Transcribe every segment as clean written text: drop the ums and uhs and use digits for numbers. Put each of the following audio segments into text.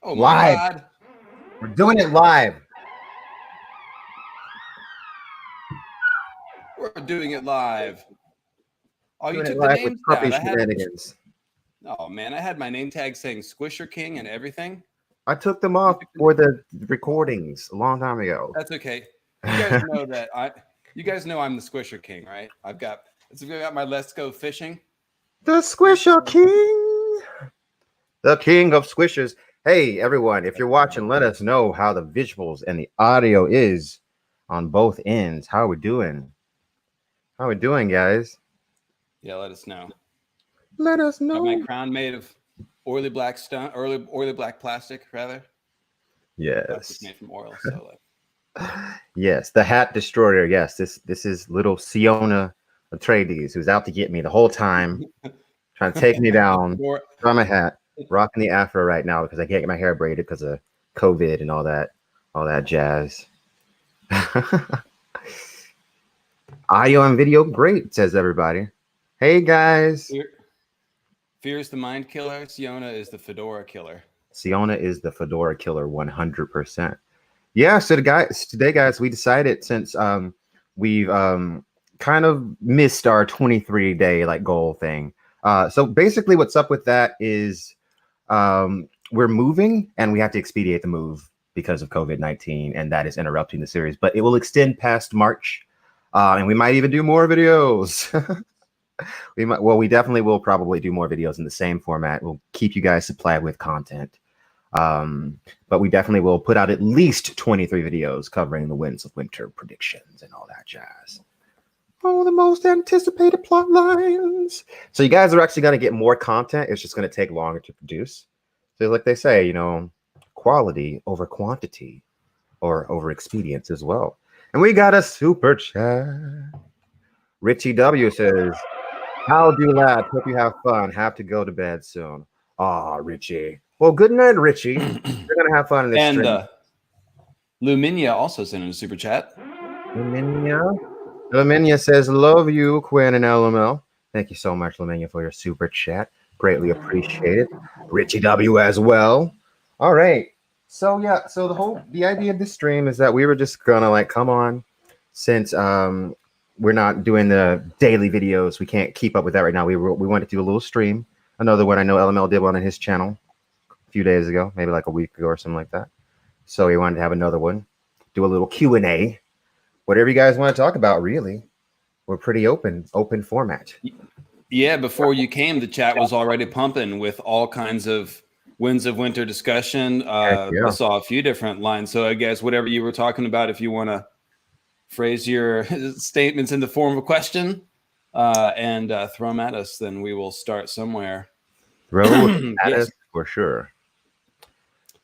Oh my Live. God. We're doing it live. We're doing it live. Oh, you Doing it took the live with names puppy down. shenanigans. Oh man, I had my name tag saying Squisher King and everything. I took them off for the recordings a long time ago. That's okay. You guys know that you guys know I'm the Squisher King, right? I've got my Let's Go Fishing. The Squisher King. The king of squishers. Hey, everyone, if you're watching, let us know how the visuals and the audio is on both ends. How are we doing? How are we doing, guys? Yeah, let us know. Let us know. Got my crown made of oily black stone, oily black plastic, rather. Yes. Plastic made from oil. So yes, the hat destroyer. Yes, this is little Siona Atreides, who's out to get me the whole time, trying to take me down from a hat. Rocking the afro right now because I can't get my hair braided because of COVID and all that jazz. Audio and video, great, says everybody. Hey guys. Fear is the mind killer. Siona is the fedora killer. Siona is the fedora killer 100%. Yeah, so today, guys, we decided since we've kind of missed our 23-day goal thing. So basically what's up with that is we're moving and we have to expedite the move because of COVID-19, and that is interrupting the series, but it will extend past March, and we might even do more videos. We definitely will probably do more videos in the same format. We'll keep you guys supplied with content, but we definitely will put out at least 23 videos covering the Winds of Winter predictions and all that jazz. Oh, the most anticipated plot lines. So you guys are actually going to get more content. It's just going to take longer to produce. So like they say, quality over quantity or over expedience as well. And we got a super chat. Richie W says, how do lad? Hope you have fun. Have to go to bed soon. Ah, Richie. Well, good night, Richie. You're going to have fun in this stream. And Luminia also sent in a super chat. Luminia says, love you, Quinn and LML. Thank you so much, Luminia, for your super chat. Greatly appreciated. Richie W as well. All right. So yeah, so the idea of this stream is that we were just gonna come on, since we're not doing the daily videos. We can't keep up with that right now. We wanted to do a little stream. Another one I know LML did one on his channel a few days ago, maybe like a week ago or something like that. So we wanted to have another one, do a little Q&A. Whatever you guys want to talk about, really. We're pretty open format. Yeah, before you came, the chat was already pumping with all kinds of Winds of Winter discussion. I saw a few different lines. So I guess whatever you were talking about, if you want to phrase your statements in the form of a question and throw them at us, then we will start somewhere. Throw at us for sure.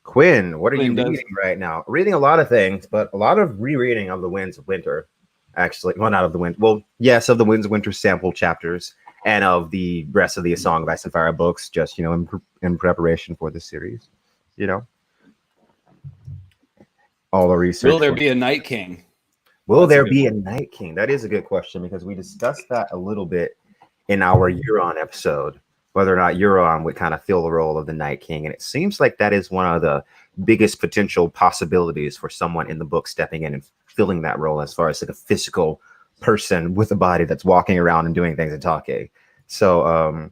Quinn, what are you reading right now? Reading a lot of things, but a lot of rereading of the Winds of Winter. Actually, well, not of the Wind. Well, yes, of the Winds of Winter sample chapters and of the rest of the Song of Ice and Fire books, just, in preparation for this series, All the research. Will there be a Night King? Will there be a Night King? That is a good question, because we discussed that a little bit in our Euron episode, whether or not Euron would kind of fill the role of the Night King. And it seems like that is one of the biggest potential possibilities for someone in the book stepping in and filling that role, as far as a physical person with a body that's walking around and doing things and talking. So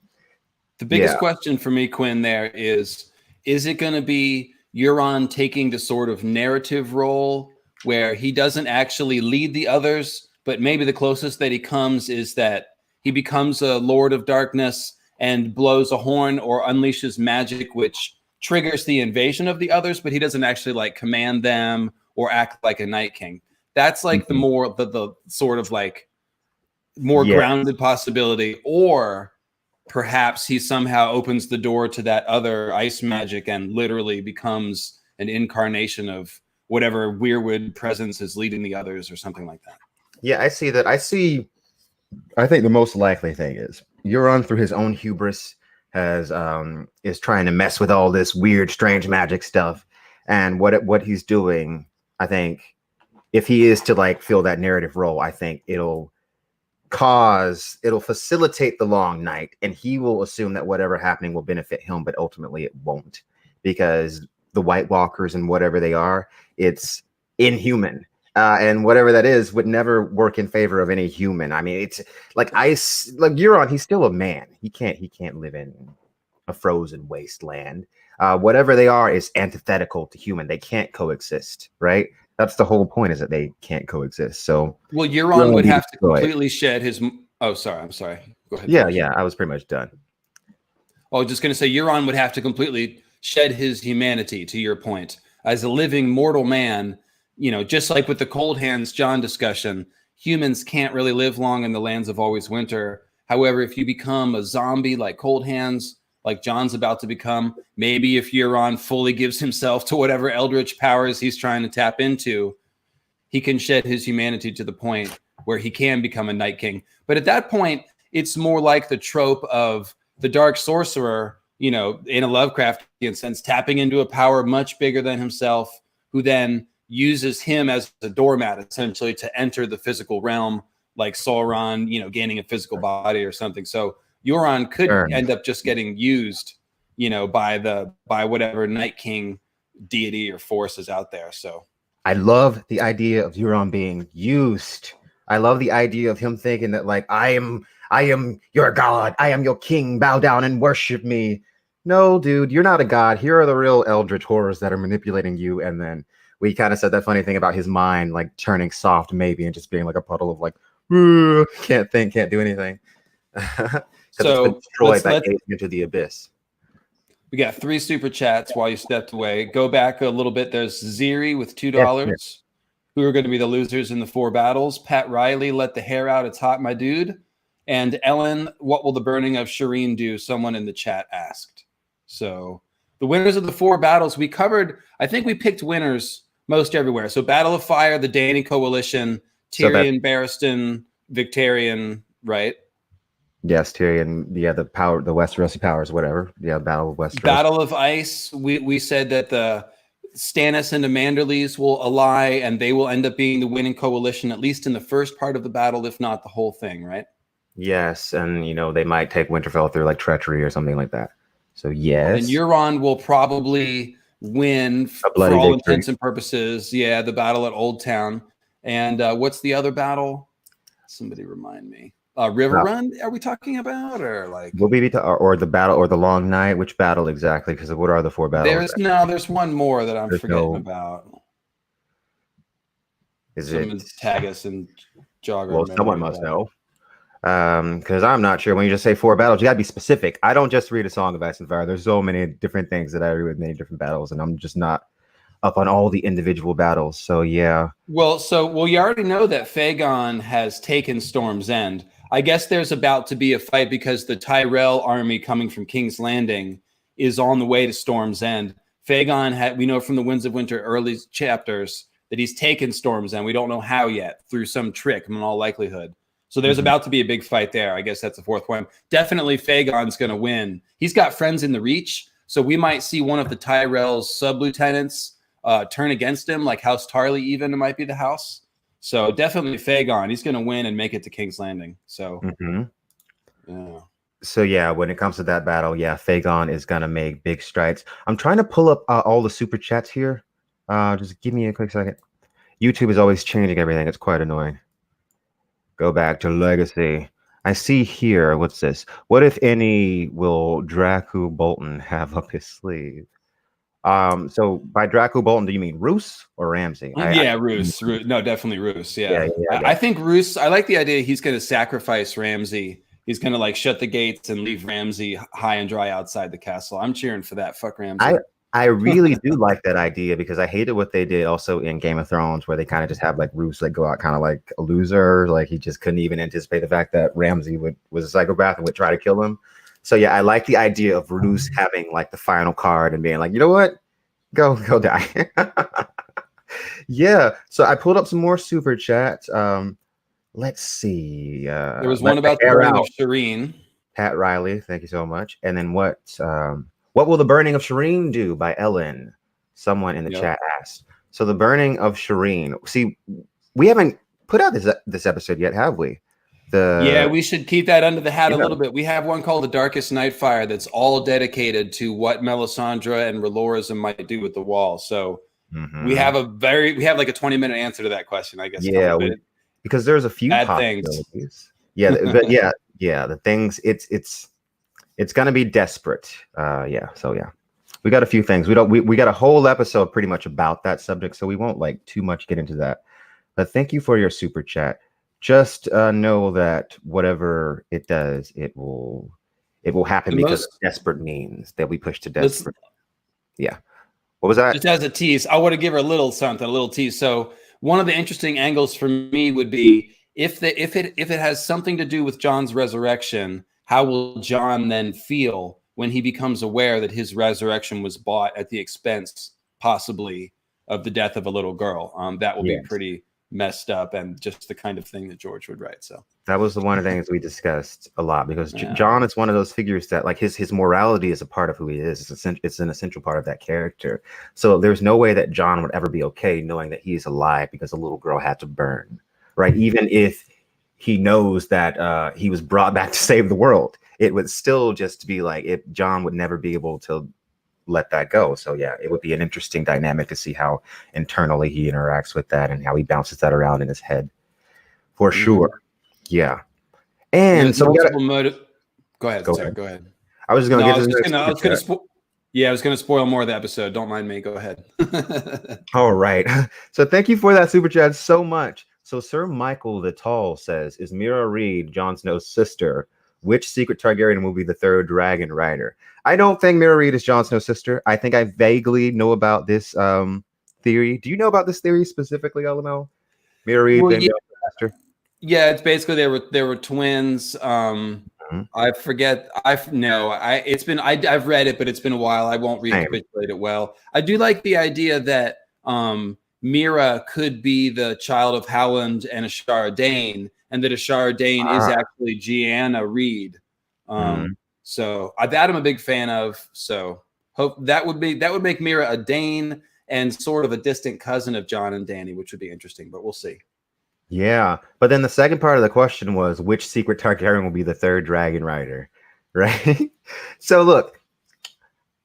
the biggest question for me, Quinn, there is it going to be Euron taking the sort of narrative role where he doesn't actually lead the others, but maybe the closest that he comes is that he becomes a Lord of Darkness and blows a horn or unleashes magic, which triggers the invasion of the others, but he doesn't actually command them or act like a Night King. That's the more the sort of more grounded possibility. Or perhaps he somehow opens the door to that other ice magic and literally becomes an incarnation of whatever weirwood presence is leading the others or something like that. Yeah, I see that. I think the most likely thing is Euron, through his own hubris, is trying to mess with all this weird, strange magic stuff. And what he's doing, I think, if he is to fill that narrative role, I think it'll facilitate the long night, and he will assume that whatever happening will benefit him, but ultimately it won't, because the White Walkers and whatever they are, it's inhuman. And whatever that is would never work in favor of any human. I mean, it's like ice, like Euron, he's still a man. He can't live in a frozen wasteland. Whatever they are is antithetical to human. They can't coexist, right? That's the whole point, is that they can't coexist. So, well, Euron would have to completely shed his. Oh, sorry. I'm sorry. Go ahead. Yeah. I was pretty much done. I was just going to say Euron would have to completely shed his humanity, to your point, as a living mortal man. You know, just like with the Cold Hands Jon discussion, humans can't really live long in the lands of always winter. However, if you become a zombie like Cold Hands, like Jon's about to become, maybe if Euron fully gives himself to whatever eldritch powers he's trying to tap into, he can shed his humanity to the point where he can become a Night King. But at that point, it's more like the trope of the Dark Sorcerer, you know, in a Lovecraftian sense, tapping into a power much bigger than himself, who then uses him as a doormat, essentially, to enter the physical realm, like Sauron, you know, gaining a physical body or something. So Euron could end up just getting used, you know, by whatever Night King deity or force is out there. So I love the idea of Euron being used. I love the idea of him thinking that, like, I am your god, I am your king, bow down and worship me. No, dude, you're not a god. Here are the real eldritch horrors that are manipulating you. And then we kind of said that funny thing about his mind, like turning soft, maybe, and just being like a puddle of like, can't think, can't do anything. So it's been destroyed by gazing into the abyss. We got 3 super chats while you stepped away. Go back a little bit. There's Ziri with $2, yes. Who are going to be the losers in the 4 battles. Pat Riley, let the hair out. It's hot, my dude. And Ellen, what will the burning of Shireen do? Someone in the chat asked. So the winners of the 4 battles we covered. I think we picked winners most everywhere. So Battle of Fire, the Dany Coalition, Tyrion, Barristan, Victarion, right? Yes, Tyrion. Yeah, the Westerosi powers, whatever. Yeah, Battle of Westeros. Battle of Ice. We said that the Stannis and the Manderlys will ally, and they will end up being the winning coalition, at least in the first part of the battle, if not the whole thing, right? Yes, and you know they might take Winterfell through like treachery or something like that. So yes, and Euron will probably win for all intents and purposes. Yeah, the battle at Old Town. And what's the other battle? Somebody remind me. River Run? Are we talking about, or like? Will be or the battle or the Long Night? Which battle exactly? Because what are the 4 battles? There's one more that I'm forgetting about. Someone tag us and jog. Well, someone must know. Because I'm not sure. When you just say 4 battles, you gotta be specific. I don't just read a Song of Ice and Fire. There's so many different things that I read with many different battles, and I'm just not up on all the individual battles. So yeah. Well, you already know that Fagon has taken Storm's End. I guess there's about to be a fight because the Tyrell army coming from King's Landing is on the way to Storm's End. Fagon we know from the Winds of Winter early chapters that he's taken Storm's End. We don't know how yet, through some trick in all likelihood. So there's about to be a big fight there. I guess that's the 4th one. Definitely Fagon's going to win. He's got friends in the Reach, so we might see one of the Tyrell's sub-lieutenants turn against him, like House Tarly even might be the house. So definitely Fagon. He's going to win and make it to King's Landing. So, yeah. So yeah, when it comes to that battle, yeah, Fagon is going to make big strides. I'm trying to pull up all the super chats here. Just give me a quick second. YouTube is always changing everything. It's quite annoying. Go back to Legacy. I see here, what's this? What, if any, will Draco Bolton have up his sleeve? So by Draco Bolton, do you mean Roose or Ramsay? Roose. No, definitely Roose. Yeah. I think Roose, I like the idea he's going to sacrifice Ramsay. He's going to like shut the gates and leave Ramsay high and dry outside the castle. I'm cheering for that. Fuck Ramsay. I really do like that idea, because I hated what they did also in Game of Thrones, where they kind of just have like Roose like go out kind of like a loser. Like he just couldn't even anticipate the fact that Ramsay was a psychopath and would try to kill him. So yeah, I like the idea of Roose having like the final card and being like, you know what? Go die. Yeah. So I pulled up some more super chats. Let's see. There was one about the burning of Shireen. Pat Riley, thank you so much. And then what will the burning of Shireen do? By Ellen. Someone in the chat asked. So the burning of Shireen. See, we haven't put out this episode yet, have we? Yeah, we should keep that under the hat a little bit. We have one called The Darkest Nightfire that's all dedicated to what Melisandre and Relorism might do with the wall. So we have like a 20-minute answer to that question, I guess. Yeah, because there's a few possibilities. Things. Yeah, but yeah, the things it's gonna be desperate. We got a few things. We got a whole episode pretty much about that subject, so we won't like too much get into that. But thank you for your super chat. Just know that whatever it does, it will happen because of desperate means that we push to desperate. Yeah. What was that? Just as a tease, I want to give her a little tease. So one of the interesting angles for me would be if it has something to do with Jon's resurrection, how will Jon then feel when he becomes aware that his resurrection was bought at the expense, possibly, of the death of a little girl? That will be pretty messed up and just the kind of thing that George would write. So that was the one of the things we discussed a lot because Jon is one of those figures that like his morality is a part of who he is. It's an essential part of that character. So there's no way that Jon would ever be okay knowing that he's alive because a little girl had to burn, right? Even if he knows that he was brought back to save the world, it would still just be like if Jon would never be able to let that go. So yeah, it would be an interesting dynamic to see how internally he interacts with that and how he bounces that around in his head for sure. Yeah. And so go ahead. Go ahead. I was going to I was going to spoil more of the episode. Don't mind me. Go ahead. All right. So thank you for that super chat so much. So Sir Michael the Tall says, is Meera Reed Jon Snow's sister? Which secret Targaryen will be the third dragon rider? I don't think Meera Reed is Jon Snow's sister. I think I vaguely know about this theory. Do you know about this theory specifically, LML? Meera Reed, sister? Yeah, it's basically they were twins. I forget. I've read it, but it's been a while. I won't recapitulate it well. I do like the idea that Meera could be the child of Howland and Ashara Dayne, and that Ashara Dayne is actually Gianna Reed. So that I'm a big fan of. So hope that would make Meera a Dayne and sort of a distant cousin of Jon and Dany, which would be interesting, but we'll see. Yeah, but then the second part of the question was which secret Targaryen will be the third dragon rider, right? So look,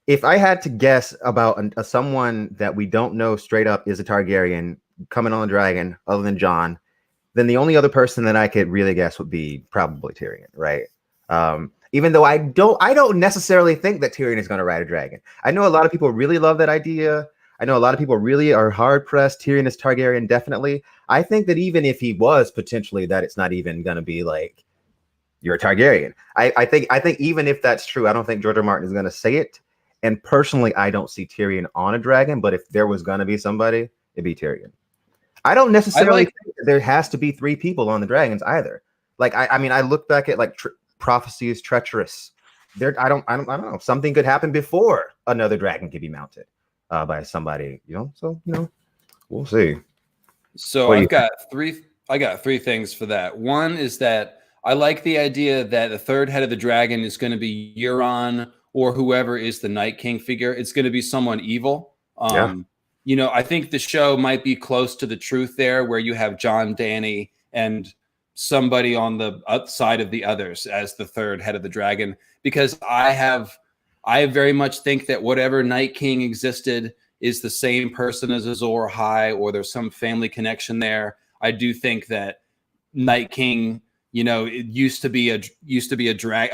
if I had to guess about someone that we don't know straight up is a Targaryen coming on a dragon other than Jon, then the only other person that I could really guess would be probably Tyrion, right? Even though I don't necessarily think that Tyrion is going to ride a dragon. I know a lot of people really love that idea. I know a lot of people really are hard pressed. Tyrion is Targaryen, definitely. I think that even if he was potentially, that it's not even going to be like you're a Targaryen. I think even if that's true, I don't think George R. Martin is going to say it. And personally, I don't see Tyrion on a dragon. But if there was going to be somebody, it'd be Tyrion. I don't necessarily think that there has to be 3 people on the dragons either. Like I mean, I look back at like prophecy is treacherous. I don't know. Something could happen before another dragon could be mounted by somebody. So we'll see. So I got three things for that. One is that I like the idea that the third head of the dragon is going to be Euron or whoever is the Night King figure. It's going to be someone evil. I think the show might be close to the truth there, where you have Jon, Dany, and somebody on the side of the others as the third head of the dragon. Because I very much think that whatever Night King existed is the same person as Azor Ahai, or there's some family connection there. I do think that Night King, it used to be a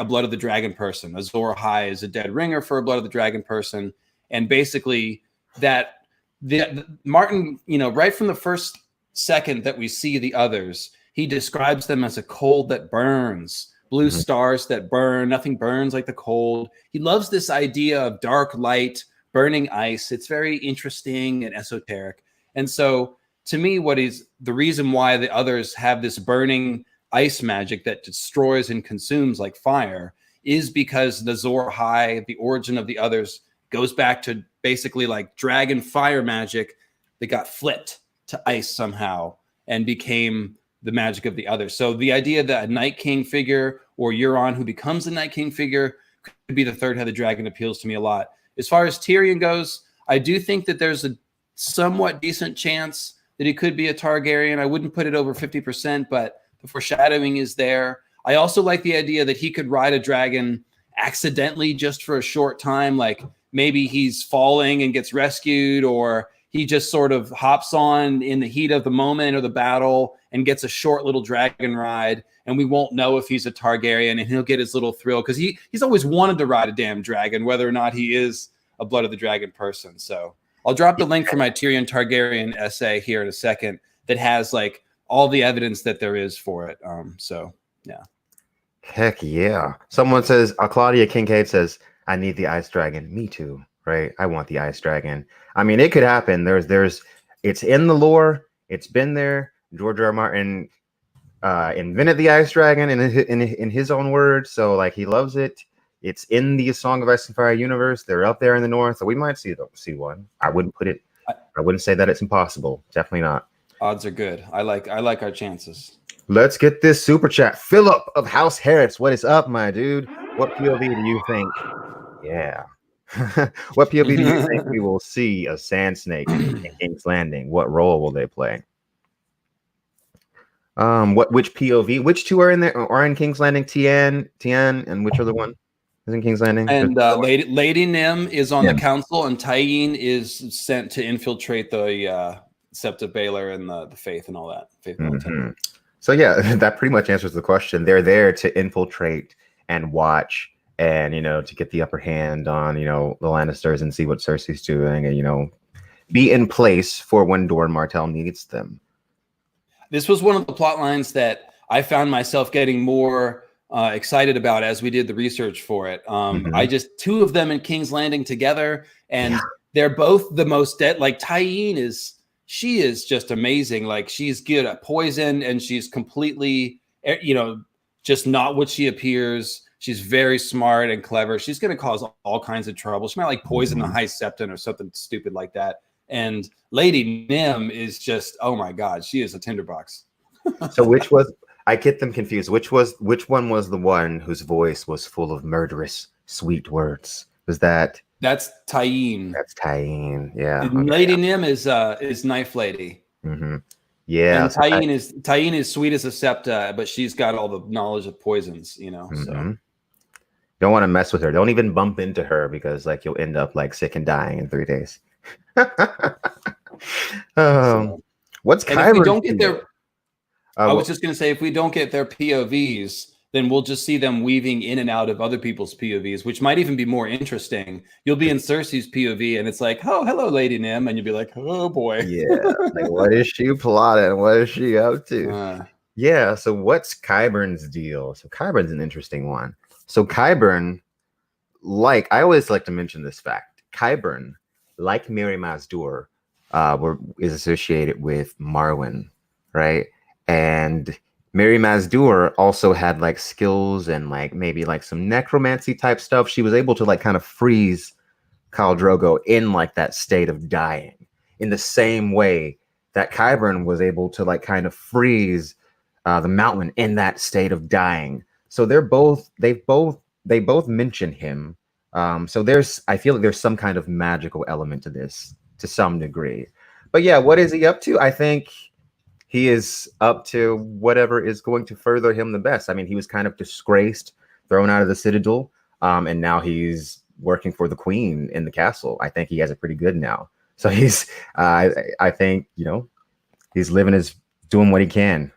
Blood of the Dragon person. Azor Ahai is a dead ringer for a Blood of the Dragon person, and basically that Martin, right from the first second that we see the others, he describes them as a cold that burns, blue stars that burn. Nothing burns like the cold. He loves this idea of dark light, burning ice. It's very interesting and esoteric. And so to me, what is the reason why the others have this burning ice magic that destroys and consumes like fire is because the Azor Ahai, the origin of the others, goes back to basically like dragon fire magic that got flipped to ice somehow and became the magic of the others. So the idea that a Night King figure or Euron who becomes the Night King figure could be the third head of the dragon appeals to me a lot. As far as Tyrion goes, I do think that there's a somewhat decent chance that he could be a Targaryen. I wouldn't put it over 50%, but The foreshadowing is there. I also like the idea that he could ride a dragon accidentally just for a short time. Like maybe he's falling and gets rescued, or he just sort of hops on in the heat of the moment or the battle and gets a short little dragon ride, and we won't know if he's a Targaryen, and he'll get his little thrill because he's always wanted to ride a damn dragon, whether or not he is a Blood of the Dragon person. So I'll drop the link for my Tyrion Targaryen essay here in a second that has like all the evidence that there is for it. So yeah. Heck yeah. Someone says, Claudia Kincaid says, I need the ice dragon. Me too, right? I want the ice dragon. I mean, it could happen. It's in the lore. It's been there. George R. R. Martin invented the ice dragon in his own words. So like he loves it. It's in the Song of Ice and Fire universe. They're up there in the north. So we might see one. I wouldn't say that it's impossible. Definitely not. Odds are good. I like our chances. Let's get this super chat. Philip of House Harris, what is up, my dude? What POV do you think? Yeah. What POV do you think we will see a Sand Snake in King's Landing? What role will they play? Which POV? Which two are in there? Are in King's Landing? Tien, and which other one is in King's Landing? And Lady Nim is on the council, and Tyene is sent to infiltrate the Sept of Baelor and the Faith and all that. Faith Militant. So yeah, that pretty much answers the question. They're there to infiltrate and watch, and to get the upper hand on the Lannisters and see what Cersei's doing, and be in place for when Doran Martell needs them. This was one of the plot lines that I found myself getting more excited about as we did the research for it. Two of them in King's Landing together, and they're both the most dead. Like Tyene she is just amazing. Like she's good at poison, and she's completely, just not what she appears. She's very smart and clever. She's going to cause all kinds of trouble. She might like poison the High Septon or something stupid like that. And Lady Nim is just, oh my God, she is a tinderbox. So I get them confused. Which one was the one whose voice was full of murderous, sweet words? That's Tyene. That's Tyene. Yeah. Okay. Lady Nim is Knife Lady. Mm-hmm. Yeah. And Tyene is sweet as a septa, but she's got all the knowledge of poisons. So don't want to mess with her. Don't even bump into her because like you'll end up like sick and dying in 3 days. What's Kyber? If we don't get their, I was just going to say, if we don't get their POVs, then we'll just see them weaving in and out of other people's POVs, which might even be more interesting. You'll be in Cersei's POV, and it's like, oh, hello, Lady Nim, and you'll be like, oh boy, yeah, like what is she plotting? What is she up to? Yeah. So what's Qyburn's deal? So Qyburn's an interesting one. So Qyburn, like I always like to mention this fact, Qyburn, like Mirri Maz Duur, is associated with Marwyn, right? And Mirri Maz Duur also had like skills and like maybe like some necromancy type stuff. She was able to like kind of freeze Khal Drogo in like that state of dying in the same way that Qyburn was able to like kind of freeze the Mountain in that state of dying. So they both mention him. So I feel like there's some kind of magical element to this to some degree. But yeah, what is he up to? I think he is up to whatever is going to further him the best. I mean, he was kind of disgraced, thrown out of the Citadel, and now he's working for the Queen in the castle. I think he has it pretty good now. So he's, I think, he's doing what he can.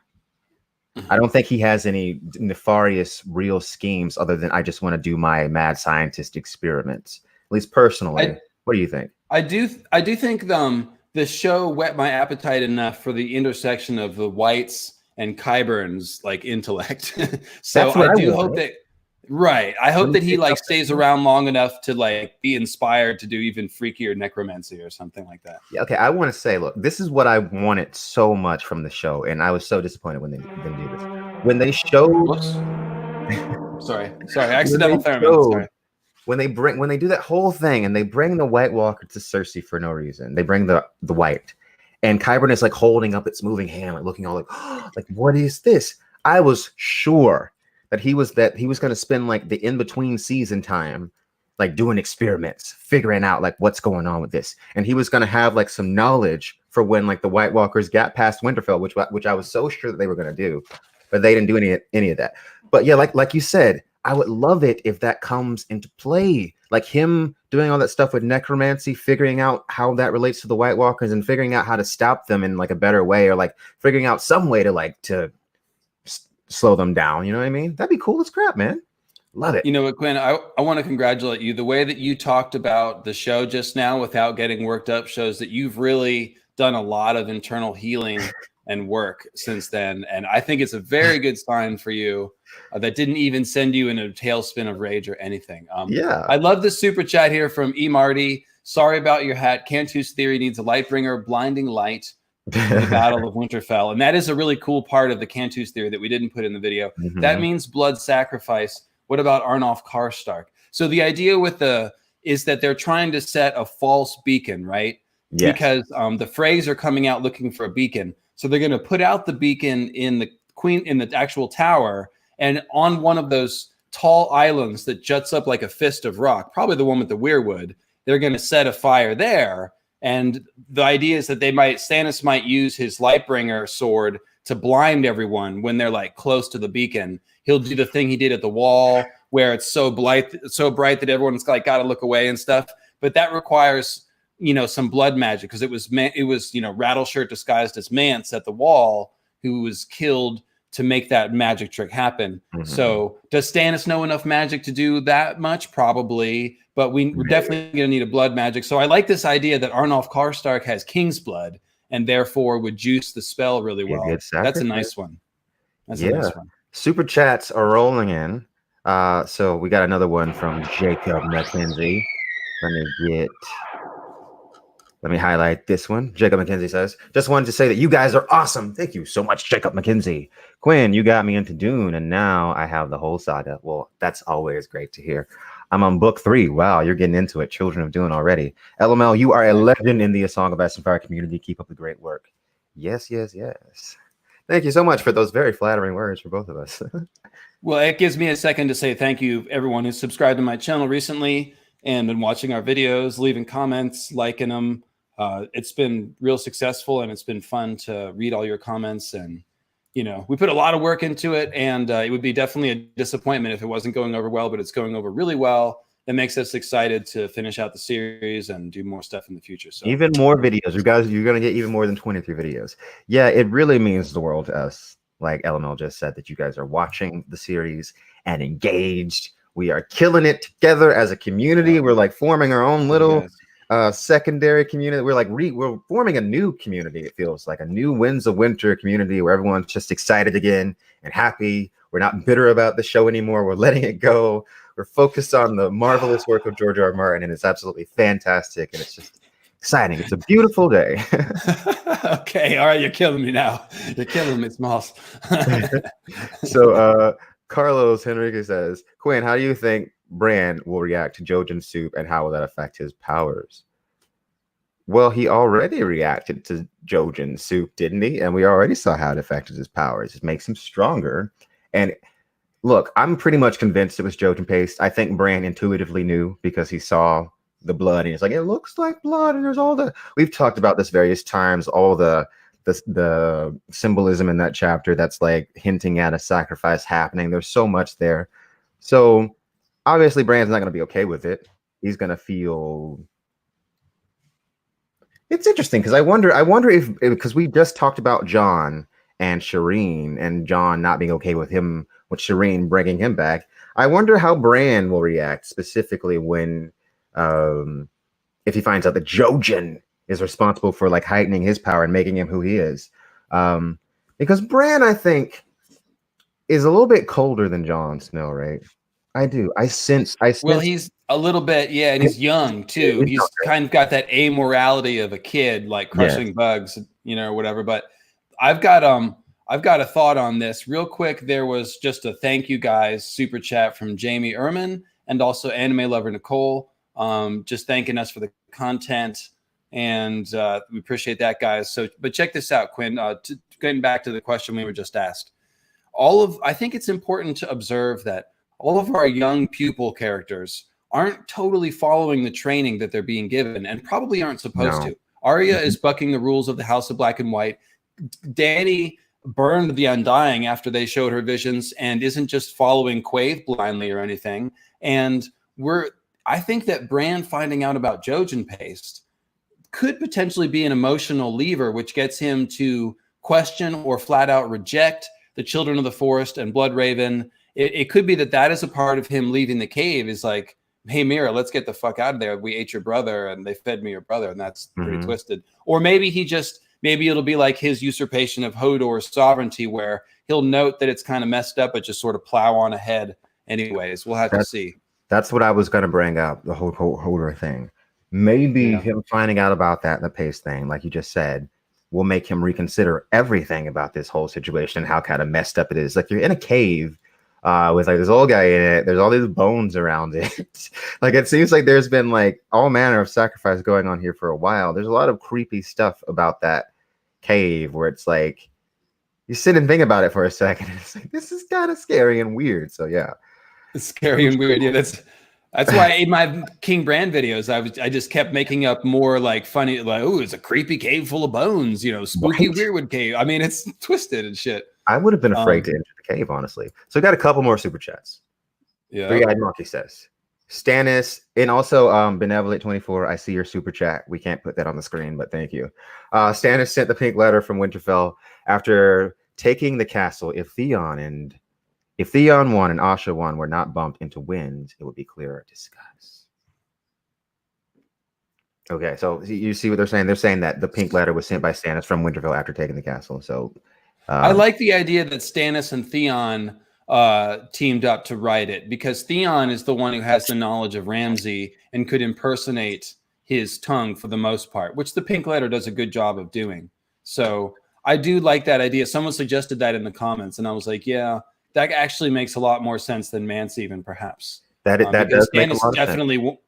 I don't think he has any nefarious real schemes other than I just want to do my mad scientist experiments. At least personally. What do you think? I do think the show whet my appetite enough for the intersection of the Whites and Qyburn's like intellect. So I do hope that I hope that he like stays around long enough to like be inspired to do even freakier necromancy or something like that. Yeah, okay. I want to say, look, this is what I wanted so much from the show, and I was so disappointed when they didn't do this. When they showed sorry, accidental theremin. Sorry. When they do that whole thing and they bring the White Walker to Cersei for no reason, they bring the White, and Qyburn is like holding up its moving hand, like looking all like, oh, like what is this? I was sure that he was going to spend like the in between season time, like doing experiments, figuring out like what's going on with this, and he was going to have like some knowledge for when like the White Walkers got past Winterfell, which I was so sure that they were going to do. but they didn't do any of that. But yeah, like you said, I would love it if that comes into play, like him doing all that stuff with necromancy, figuring out how that relates to the White Walkers, and figuring out how to stop them in like a better way, or like figuring out some way to slow them down. You know what I mean? That'd be cool as crap, man. Love it. You know what, Quinn? I want to congratulate you. The way that you talked about the show just now without getting worked up shows that you've really done a lot of internal healing and work since then. And I think it's a very good sign for you that didn't even send you in a tailspin of rage or anything. Yeah. I love this super chat here from E. Marty. Sorry about your hat. Cantu's theory needs a Lightbringer, blinding light in the Battle of Winterfell. And that is a really cool part of the Cantu's theory that we didn't put in the video. Mhm. That means blood sacrifice. What about Arnulf Karstark? So the idea with is that they're trying to set a false beacon, right? Yes. Because the Freys are coming out looking for a beacon. So they're going to put out the beacon in the actual tower, and on one of those tall islands that juts up like a fist of rock, probably the one with the weirwood, they're going to set a fire there. And the idea is that Stannis might use his Lightbringer sword to blind everyone when they're like close to the beacon. He'll do the thing he did at the wall where it's so bright that everyone's like got to look away and stuff. But that requires, some blood magic, because it was Rattleshirt disguised as Mance at the wall who was killed to make that magic trick happen. Mm-hmm. So does Stannis know enough magic to do that much? Probably, but we're definitely going to need a blood magic. So I like this idea that Arnulf Karstark has king's blood and therefore would juice the spell really well. That's a nice one. That's a nice one. Super chats are rolling in. So we got another one from Jacob McKenzie. Let me highlight this one. Jacob McKenzie says, just wanted to say that you guys are awesome. Thank you so much, Jacob McKenzie. Quinn, you got me into Dune, and now I have the whole saga. Well, that's always great to hear. I'm on book 3. Wow, you're getting into it. Children of Dune already. LML, you are a legend in the A Song of Ice and Fire community. Keep up the great work. Yes, yes, yes. Thank you so much for those very flattering words for both of us. Well, it gives me a second to say thank you, everyone who's subscribed to my channel recently and been watching our videos, leaving comments, liking them. It's been real successful, and it's been fun to read all your comments. And, we put a lot of work into it, and it would be definitely a disappointment if it wasn't going over well, but it's going over really well. That makes us excited to finish out the series and do more stuff in the future. So even more videos. You guys, you're going to get even more than 23 videos. Yeah, it really means the world to us. Like LML just said, that you guys are watching the series and engaged. We are killing it together as a community. We're like forming our own little secondary community. We're forming a new community. It feels like a new Winds of Winter community where everyone's just excited again and happy. We're not bitter about the show anymore. We're letting it go. We're focused on the marvelous work of George R. R. Martin, and it's absolutely fantastic, and it's just exciting. It's a beautiful day. Okay, all right, you're killing me now. You're killing me, Smalls. So Carlos Henrique says, Quinn, how do you think Bran will react to Jojen's soup, and how will that affect his powers? Well, he already reacted to Jojen's soup, didn't he? And we already saw how it affected his powers. It makes him stronger. And look, I'm pretty much convinced it was Jojen paste. I think Bran intuitively knew because he saw the blood and he's like, it looks like blood. And there's all we've talked about this various times, all the symbolism in that chapter that's like hinting at a sacrifice happening. There's so much there. So obviously Bran's not going to be okay with it. He's going to feel... It's interesting because I wonder if, because we just talked about Jon and Shireen, and Jon not being okay with Shireen bringing him back. I wonder how Bran will react specifically when, if he finds out that Jojen is responsible for like heightening his power and making him who he is. Because Bran, I think, is a little bit colder than Jon Snow, right? I do. I sense. Well, he's a little bit, yeah, and he's young too. He's kind of got that amorality of a kid, like crushing bugs, or whatever. But I've got a thought on this real quick. There was just a thank you guys super chat from Jamie Ehrman and also anime lover Nicole, just thanking us for the content, and we appreciate that, guys. So, but check this out, Quinn. Getting back to the question we were just asked, I think it's important to observe that all of our young pupil characters aren't totally following the training that they're being given, and probably aren't supposed to. Aria is bucking the rules of the House of Black and White. Dany burned the Undying after they showed her visions and isn't just following Quaithe blindly or anything. And I think that Bran finding out about Jojen paste could potentially be an emotional lever, which gets him to question or flat out reject the Children of the Forest and Bloodraven. It could be that is a part of him leaving the cave, is like, hey, Mira, let's get the fuck out of there. We ate your brother and they fed me your brother. And that's pretty twisted. Or maybe maybe it'll be like his usurpation of Hodor's sovereignty, where he'll note that it's kind of messed up, but just sort of plow on ahead anyways. We'll have to see. That's what I was going to bring up, the whole Hodor thing. Maybe him finding out about that, the pace thing, like you just said, will make him reconsider everything about this whole situation, how kind of messed up it is. Like, you're in a cave with like this old guy in it. There's all these bones around it. Like, it seems like there's been like all manner of sacrifice going on here for a while. There's a lot of creepy stuff about that cave where it's like, you sit and think about it for a second. And it's like, this is kind of scary and weird. So yeah. It's scary and weird. Yeah, that's why in my King Bran videos, I just kept making up more like funny, like, oh, it's a creepy cave full of bones, spooky weirwood cave. I mean, it's twisted and shit. I would have been afraid to enter the cave, honestly. So we got a couple more super chats. Yeah. Three-Eyed Monkey says, Stannis, and also Benevolent24, I see your super chat. We can't put that on the screen, but thank you. Stannis sent the pink letter from Winterfell after taking the castle. If Theon won and Asha won were not bumped into wins, it would be clearer disguise. Okay, so you see what they're saying? They're saying that the pink letter was sent by Stannis from Winterfell after taking the castle. So I like the idea that Stannis and Theon teamed up to write it, because Theon is the one who has the knowledge of Ramsay and could impersonate his tongue for the most part, which the pink letter does a good job of doing. So I do like that idea. Someone suggested that in the comments, and I was like, yeah, that actually makes a lot more sense than Mance even, perhaps. That does make a lot of sense.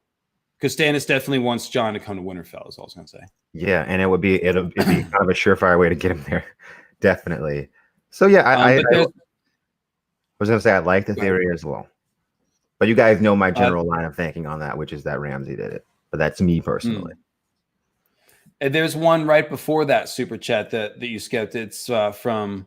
Because Stannis definitely wants Jon to come to Winterfell, is all I was going to say. Yeah, and it'd be kind of a surefire way to get him there. Definitely. So yeah, I was going to say I like the theory as well. But you guys know my general line of thinking on that, which is that Ramsay did it. But that's me personally. And there's one right before that super chat that you skipped. It's from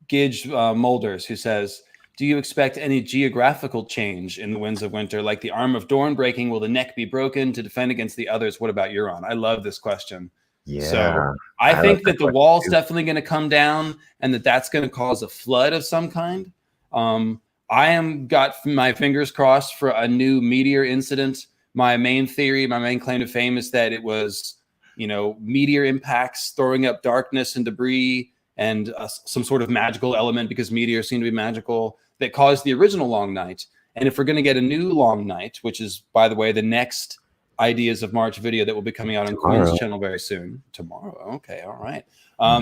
Gidge Molders, who says, do you expect any geographical change in the Winds of Winter, like the arm of Dorne breaking? Will the neck be broken to defend against the others? What about Euron? I love this question. Yeah. So I think that the wall's definitely going to come down, and that's going to cause a flood of some kind. I am got my fingers crossed for a new meteor incident. My main theory, my main claim to fame is that it was, meteor impacts throwing up darkness and debris and some sort of magical element, because meteors seem to be magical, that caused the original Long Night. And if we're going to get a new Long Night, which is, by the way, the next Ideas of March video that will be coming out on Queen's channel very soon. Tomorrow. Okay. All right.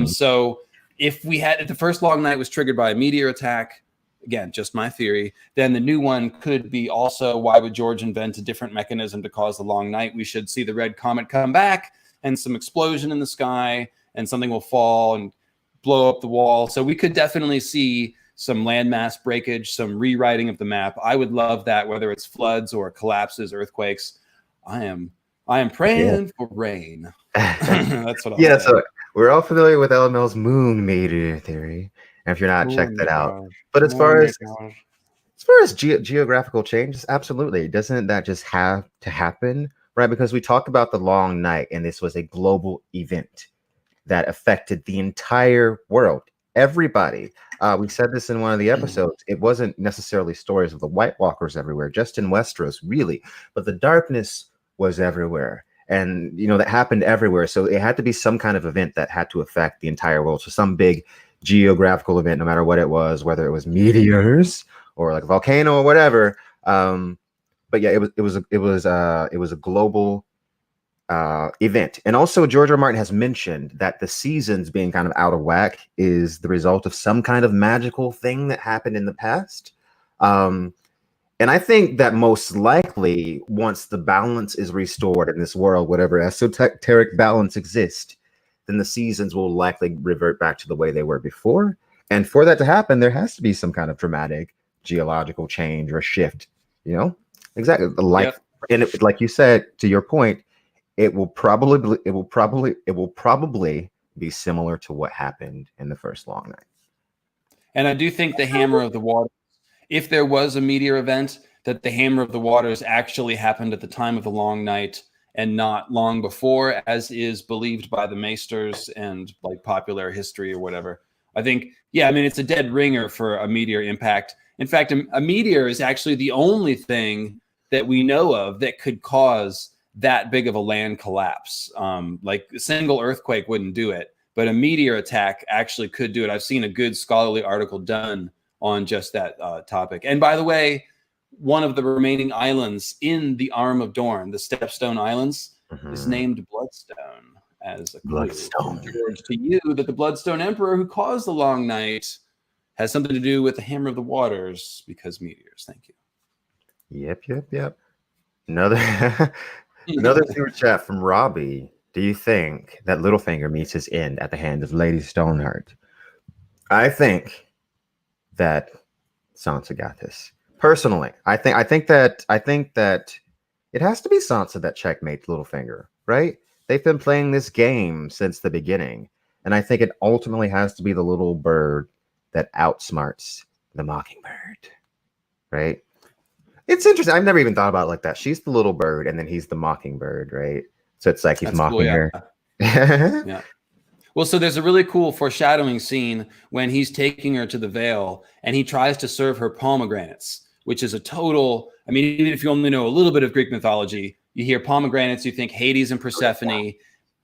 So if the first Long Night was triggered by a meteor attack, again, just my theory, then the new one could be also, why would George invent a different mechanism to cause the Long Night? We should see the red comet come back and some explosion in the sky, and something will fall and blow up the wall. So we could definitely see some landmass breakage, some rewriting of the map. I would love that, whether it's floods or collapses, earthquakes. I am praying for rain. That's what I'm saying. So we're all familiar with LML's moon meteor theory. And if you're not, check that out. But as far as geographical changes, absolutely. Doesn't that just have to happen? Right? Because we talked about the Long Night, and this was a global event that affected the entire world. Everybody. We said this in one of the episodes. It wasn't necessarily stories of the White Walkers everywhere, just in Westeros, really. But the darkness was everywhere. And, that happened everywhere. So it had to be some kind of event that had to affect the entire world. So some big geographical event, no matter what it was, whether it was meteors or like a volcano or whatever. But yeah, it was a global event. And also George R. Martin has mentioned that the seasons being kind of out of whack is the result of some kind of magical thing that happened in the past. And I think that most likely, once the balance is restored in this world, whatever esoteric balance exists, then the seasons will likely revert back to the way they were before. And for that to happen, there has to be some kind of dramatic geological change or shift. Exactly. And like you said, to your point, it will probably be similar to what happened in the first Long Night. And I do think the Hammer of the Waters, if there was a meteor event, that the Hammer of the Waters actually happened at the time of the Long Night and not long before, as is believed by the Maesters and like popular history or whatever. I think, yeah, I mean, it's a dead ringer for a meteor impact. In fact, a meteor is actually the only thing that we know of that could cause that big of a land collapse. Like a single earthquake wouldn't do it, but a meteor attack actually could do it. I've seen a good scholarly article done on just that topic. And by the way, one of the remaining islands in the Arm of Dorne, the Stepstone Islands, is named Bloodstone, as a clue to you that the Bloodstone Emperor who caused the Long Night has something to do with the Hammer of the Waters because meteors. Thank you. Yep. Another super chat from Robbie. Do you think that Littlefinger meets his end at the hand of Lady Stoneheart? I think that Sansa got this. Personally, I think that it has to be Sansa that checkmates Littlefinger, right? They've been playing this game since the beginning, and I think it ultimately has to be the little bird that outsmarts the mockingbird, right? It's interesting. I've never even thought about it like that. She's the little bird, and then he's the mockingbird, right? So it's like he's mocking her. Yeah. Well, so there's a really cool foreshadowing scene when he's taking her to the Vale, and he tries to serve her pomegranates, which is a total. I mean, even if you only know a little bit of Greek mythology, you hear pomegranates, you think Hades and Persephone,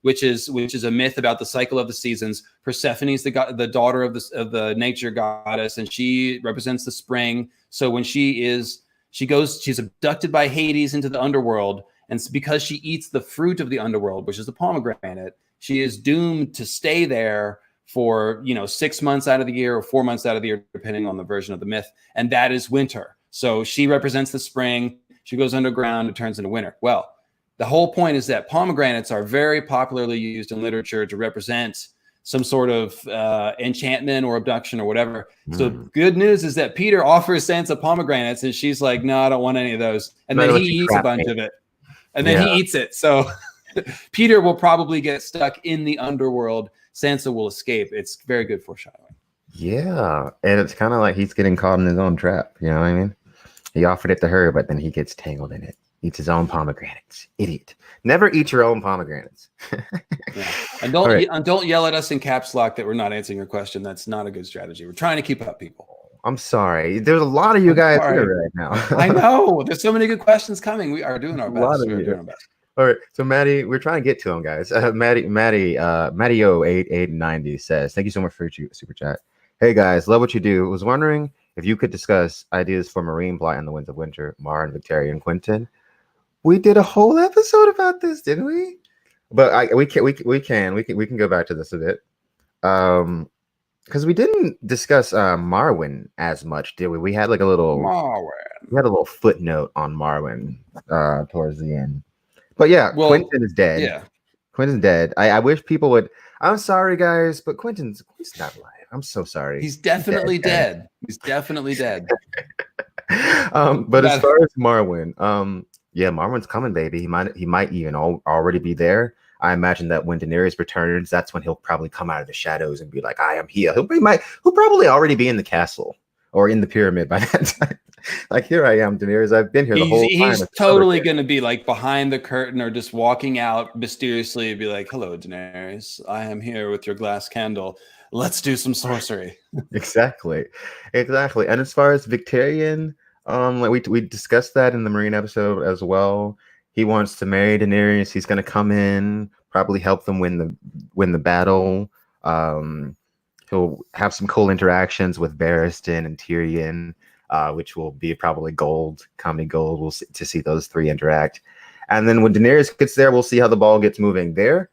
which is a myth about the cycle of the seasons. Persephone is the daughter of the nature goddess, and she represents the spring. So when she's abducted by Hades into the underworld, and because she eats the fruit of the underworld, which is the pomegranate, she is doomed to stay there for 6 months out of the year or 4 months out of the year, depending on the version of the myth, and that is winter. So she represents the spring. She goes underground. It turns into winter. Well, the whole point is that pomegranates are very popularly used in literature to represent some sort of enchantment or abduction or whatever. So good news is that Peter offers Sansa pomegranates, and she's like, "No, I don't want any of those." And then he eats a bunch of it, and then he eats it. So Peter will probably get stuck in the underworld. Sansa will escape. It's very good foreshadowing. Yeah, and it's kind of like he's getting caught in his own trap. You know what I mean? He offered it to her, but then he gets tangled in it. Eats his own pomegranates. Idiot. Never eat your own pomegranates. Yeah. And don't yell at us in caps lock that we're not answering your question. That's not a good strategy. We're trying to keep up, people. I'm sorry. There's a lot of you guys here right now. I know. There's so many good questions coming. We are doing our best. We're doing our best. All right. So Maddie, we're trying to get to them, guys. Maddie-O8890 says, thank you so much for your super chat. Hey guys, love what you do. Was wondering if you could discuss ideas for Meereen Blight and the Winds of Winter, Mar and Victoria and Quentin. We did a whole episode about this, didn't we? But we can go back to this a bit. Because we didn't discuss Marwyn as much, did we? We had like a little footnote on Marwyn towards the end. But yeah, Quentin is dead. Yeah. Quentin's dead. I wish people would. I'm sorry, guys, but Quentin's not alive. I'm so sorry. He's definitely dead. He's definitely dead. But as far as Marwyn, yeah, Marwyn's coming, baby. He might even already be there. I imagine that when Daenerys returns, that's when he'll probably come out of the shadows and be like, "I am here." He'll probably already be in the castle or in the pyramid by that time. Like, here I am, Daenerys. I've been here the whole time. He's totally going to be like behind the curtain or just walking out mysteriously and be like, "Hello, Daenerys. I am here with your glass candle. Let's do some sorcery." Exactly. And as far as Victorian, like we discussed that in the Meereen episode as well. He wants to marry Daenerys. He's going to come in, probably help them win the battle. He'll have some cool interactions with Barristan and Tyrion, which will be probably comedy gold. We'll see those three interact. And then when Daenerys gets there, we'll see how the ball gets moving there.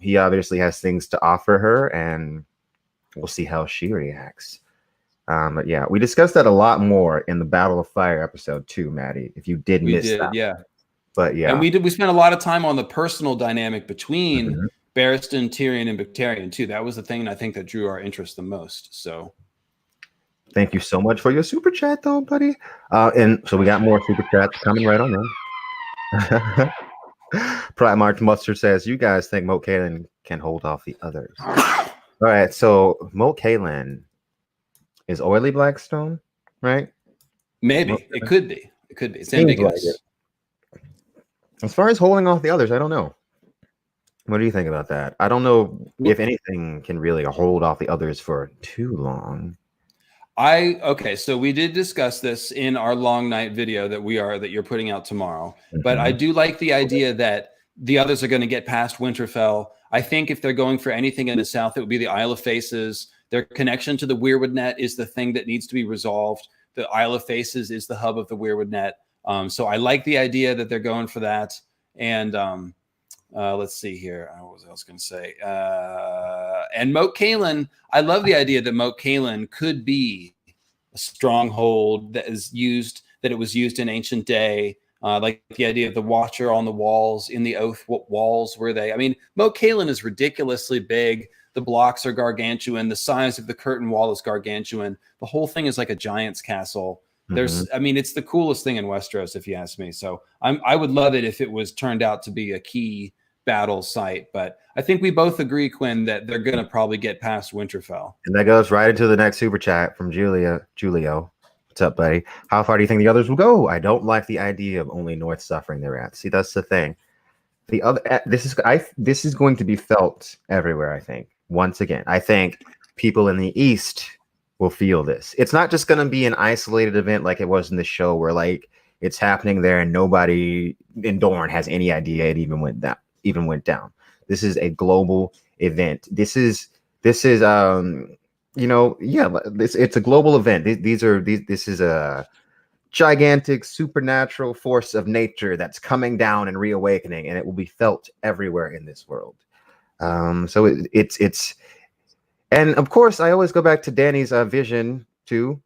He obviously has things to offer her, and we'll see how she reacts. But yeah, we discussed that a lot more in the Battle of Fire episode 2, Maddie. If you did miss that. Yeah. But yeah. And we spent a lot of time on the personal dynamic between Barristan, Tyrion, and Victorian too. That was the thing I think that drew our interest the most. So thank you so much for your super chat though, buddy. And so we got more super chats coming right on then. Prime Mark Mustard says, you guys think Moat Cailin can hold off the others? All right, so Moat Cailin is oily Blackstone, right? Maybe it could be. It could be. It's Seems ambiguous. like it. As far as holding off the others, I don't know. What do you think about that? I don't know if anything can really hold off the others for too long. Okay, so we did discuss this in our long night video that you're putting out tomorrow. But I do like the idea that the others are going to get past Winterfell. I think if they're going for anything in the south, it would be the Isle of Faces. Their connection to the Weirwood Net is the thing that needs to be resolved. The Isle of Faces is the hub of the Weirwood Net. So I like the idea that they're going for that. And let's see here. What was I going to say? And Moat Cailin, I love the idea that Moat Cailin could be a stronghold that was used in ancient day. Like the idea of the Watcher on the walls in the Oath. What walls were they? I mean, Moat Cailin is ridiculously big. The blocks are gargantuan. The size of the curtain wall is gargantuan. The whole thing is like a giant's castle. I mean, it's the coolest thing in Westeros, if you ask me. So I would love it if it was turned out to be a key battle site, but I think we both agree, Quinn, that they're going to probably get past Winterfell. And that goes right into the next super chat from Julio. What's up, buddy? How far do you think the others will go? I don't like the idea of only North suffering their wrath. See, that's the thing. The other, this is going to be felt everywhere. I think. Once again, I think people in the East will feel this. It's not just going to be an isolated event like it was in the show, where like it's happening there and nobody in Dorne has any idea it even went down. This is a global event. This is it's a global event. This is a gigantic supernatural force of nature that's coming down and reawakening, and it will be felt everywhere in this world. So it's and of course I always go back to Dany's vision too,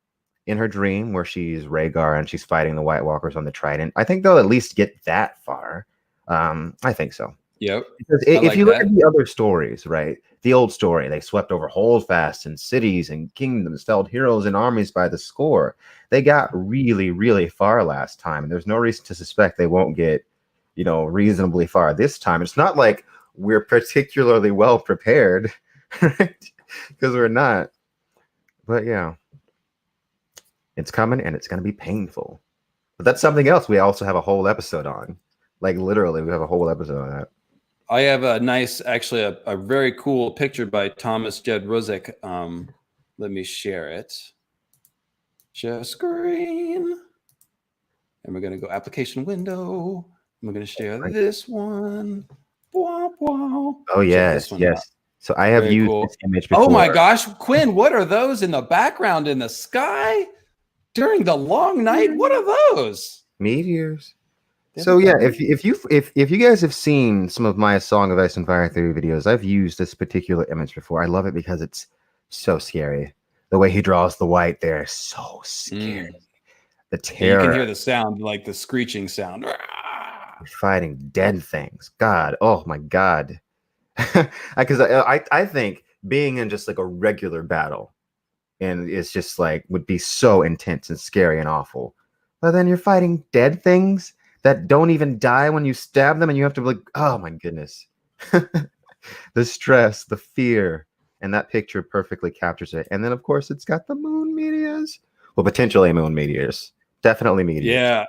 in her dream where she's Rhaegar and she's fighting the White Walkers on the Trident. I think they'll at least get that far. I think so. Yep. Because if you look at the other stories, right? The old story, they swept over Holdfast and cities and kingdoms, felled heroes and armies by the score. They got really, really far last time, and there's no reason to suspect they won't get, reasonably far this time. It's not like we're particularly well prepared, right? Because we're not. But yeah, it's coming, and it's going to be painful. But that's something else we also have a whole episode on. Like literally, we have a whole episode on that. I have a nice, actually, a very cool picture by Thomas Jed Ruzick. Let me share it. Share screen. And we're going to go application window. And we're going to share this one. Wow, wow. Oh, yes, yes. Out. So I have used this image before. Oh, my gosh. Quinn, what are those in the background in the sky during the long night? What are those? Meteors. So yeah, if you guys have seen some of my Song of Ice and Fire theory videos, I've used this particular image before. I love it because it's so scary. The way he draws the white there is so scary. The terror. You can hear the sound, like the screeching sound. Fighting dead things. God, oh my God. Because I think being in just like a regular battle, and it's just like would be so intense and scary and awful. But then you're fighting dead things that don't even die when you stab them, and you have to be like, oh my goodness. The stress, the fear, and that picture perfectly captures it. And then, of course, it's got the moon meteors. Well, potentially moon meteors. Definitely meteors. Yeah.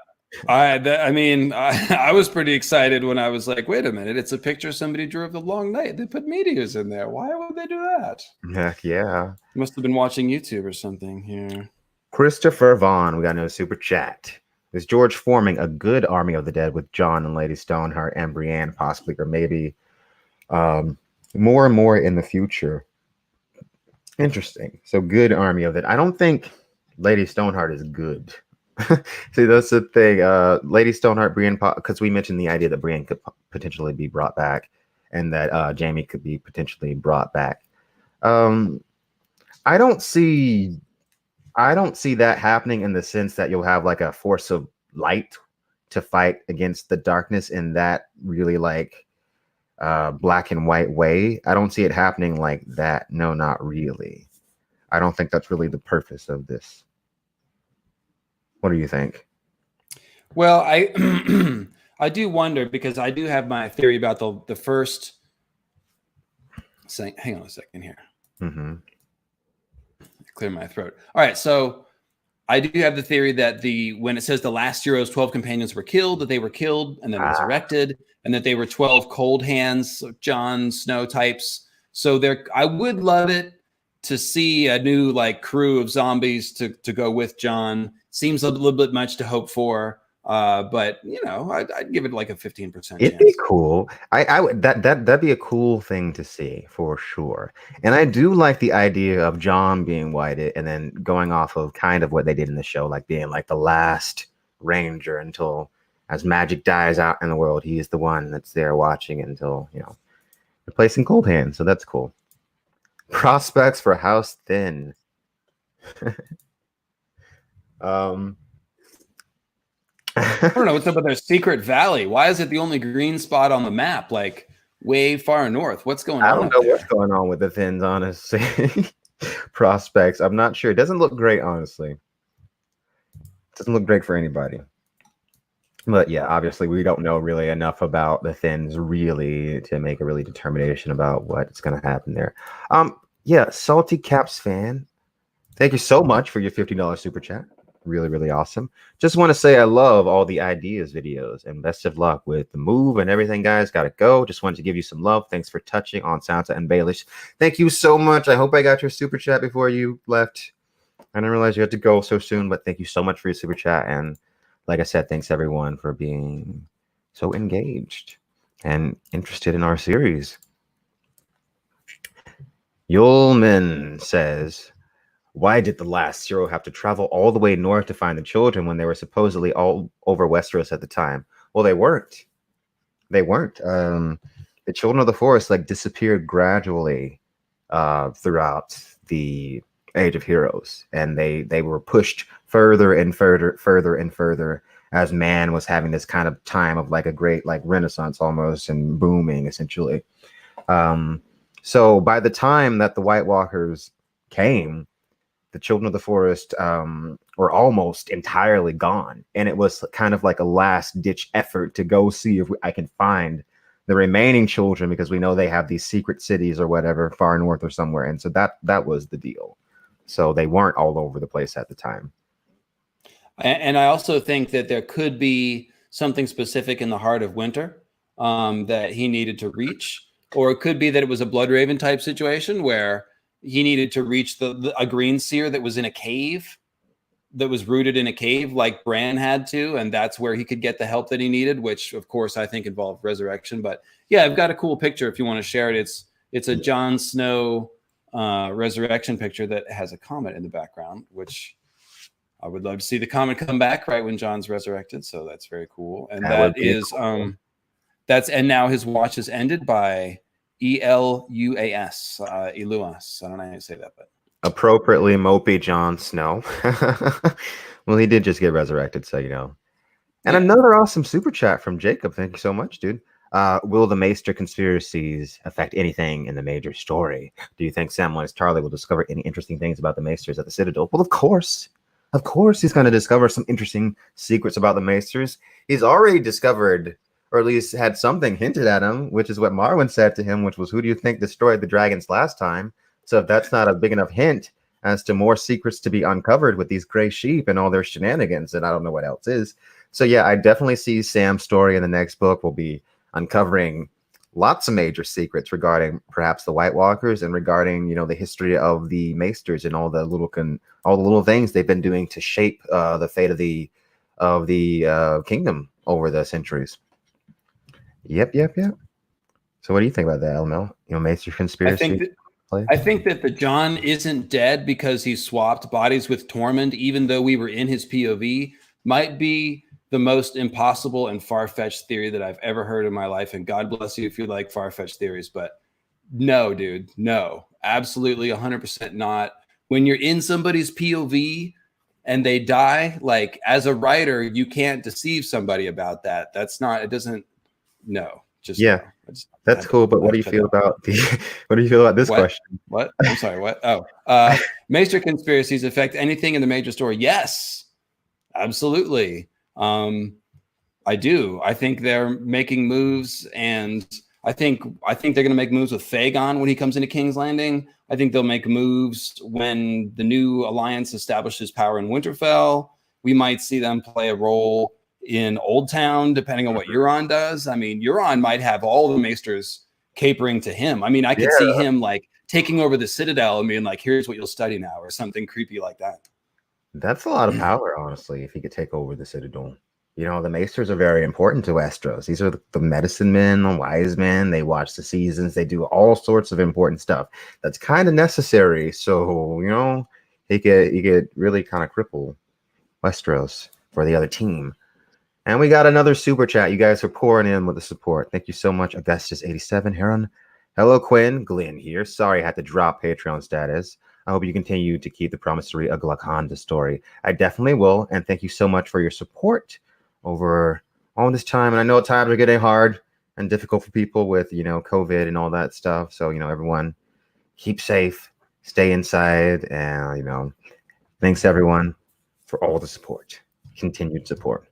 I was pretty excited when I was like, wait a minute, it's a picture somebody drew of the long night. They put meteors in there. Why would they do that? Heck yeah. Must have been watching YouTube or something here. Christopher Vaughn, we got no super chat. Is George forming a good army of the dead with Jon and Lady Stoneheart and Brienne possibly, or maybe more and more in the future? Interesting. So good army of it. I don't think Lady Stoneheart is good. See, that's the thing. Lady Stoneheart, Brienne, because we mentioned the idea that Brienne could potentially be brought back, and that Jaime could be potentially brought back. I don't see that happening in the sense that you'll have like a force of light to fight against the darkness in that really like black and white way. I don't see it happening like that. No, not really. I don't think that's really the purpose of this. What do you think? Well, I do wonder, because I do have my theory about the first. Hang on a second here. Mm-hmm. Clear my throat. All right, so I do have the theory that when it says the last hero's 12 companions were killed, that they were killed and then resurrected, and that they were 12 cold hands, Jon Snow types. So I would love it to see a new like crew of zombies to go with Jon. Seems a little bit much to hope for, but you know, I'd give it like a 15% chance. It'd be cool. I would that'd be a cool thing to see for sure. And I do like the idea of Jon being whited and then going off of kind of what they did in the show, like being like the last ranger until as magic dies out in the world, he is the one that's there watching until, you know, replacing Cold Hand. So that's cool. Prospects for House Thin. I don't know what's up with their secret valley. Why is it the only green spot on the map, like way far north? What's going on? I don't know what's going on with the Thins, honestly. Prospects. I'm not sure. It doesn't look great, honestly. It doesn't look great for anybody. But yeah, obviously we don't know really enough about the Thins really to make a really determination about what's going to happen there. Yeah, Salty Caps fan, thank you so much for your $50 super chat. Really, really awesome. Just want to say I love all the ideas videos and best of luck with the move and everything, guys. Gotta go. Just wanted to give you some love. Thanks for touching on Sansa and Baelish. Thank you so much. I hope I got your super chat before you left. I didn't realize you had to go so soon, but thank you so much for your super chat. And like I said, thanks everyone for being so engaged and interested in our series. Yulman says, why did the last hero have to travel all the way north to find the children when they were supposedly all over Westeros at the time? Well, they weren't. They weren't. The children of the forest like disappeared gradually throughout the Age of Heroes, and they were pushed further and further as man was having this kind of time of like a great like renaissance almost and booming essentially. So by the time that the White Walkers came, the children of the forest were almost entirely gone. And it was kind of like a last ditch effort to go see if I can find the remaining children, because we know they have these secret cities or whatever far north or somewhere. And so that was the deal. So they weren't all over the place at the time. And I also think that there could be something specific in the heart of winter that he needed to reach, or it could be that it was a Bloodraven type situation where he needed to reach a green seer that was in a cave, that was rooted in a cave like Bran had to, and that's where he could get the help that he needed, which of course I think involved resurrection. But yeah, I've got a cool picture if you want to share it. It's a Jon Snow resurrection picture that has a comet in the background, which I would love to see the comet come back right when Jon's resurrected. So that's very cool. And that is cool. And now his watch is ended by Eluas. Eluas. I don't know how to say that, but appropriately mopey Jon Snow. Well, he did just get resurrected, so you know. And another awesome super chat from Jacob. Thank you so much, dude. Will the Maester conspiracies affect anything in the major story? Do you think Samwise Tarly will discover any interesting things about the Maesters at the Citadel? Well, of course he's going to discover some interesting secrets about the Maesters. He's already discovered, or at least had something hinted at him, which is what Marwyn said to him, which was, who do you think destroyed the dragons last time? So if that's not a big enough hint as to more secrets to be uncovered with these gray sheep and all their shenanigans, then I don't know what else is. So yeah, I definitely see Sam's story in the next book will be uncovering lots of major secrets regarding perhaps the White Walkers and regarding, you know, the history of the Maesters and all the little things they've been doing to shape the fate of the kingdom over the centuries. Yep. So what do you think about that, LML? You know, Maester conspiracy? I think that the Jon isn't dead because he swapped bodies with Tormund, even though we were in his POV, might be the most impossible and far-fetched theory that I've ever heard in my life. And God bless you if you like far-fetched theories, but no, dude, no, absolutely 100% not. When you're in somebody's POV and they die, like as a writer, you can't deceive somebody about that. That's not, it doesn't, no, just yeah. No. That's cool, but what do you feel about this question? What? I'm sorry, what? Oh, Maester conspiracies affect anything in the major story? Yes, absolutely. I do. I think they're making moves, and I think they're going to make moves with Fagon when he comes into King's Landing. I think they'll make moves when the new alliance establishes power in Winterfell. We might see them play a role in Old Town, depending on what Euron does. I mean, Euron might have all the Maesters capering to him. I mean, I could see him like taking over the Citadel and being like, "Here's what you'll study now," or something creepy like that. That's a lot of power, honestly, if he could take over the Citadel. You know, the Maesters are very important to Westeros. These are the medicine men, the wise men. They watch the seasons. They do all sorts of important stuff. That's kind of necessary. So, you know, he could really kind of cripple Westeros for the other team. And we got another super chat. You guys are pouring in with the support. Thank you so much, Augustus87 Heron. Hello, Quinn. Glenn here. Sorry I had to drop Patreon status. I hope you continue to keep the promissory of Glakanda story. I definitely will. And thank you so much for your support over all this time. And I know times are getting hard and difficult for people with, you know, COVID and all that stuff. So, you know, everyone keep safe, stay inside. And, you know, thanks everyone for all the support, continued support.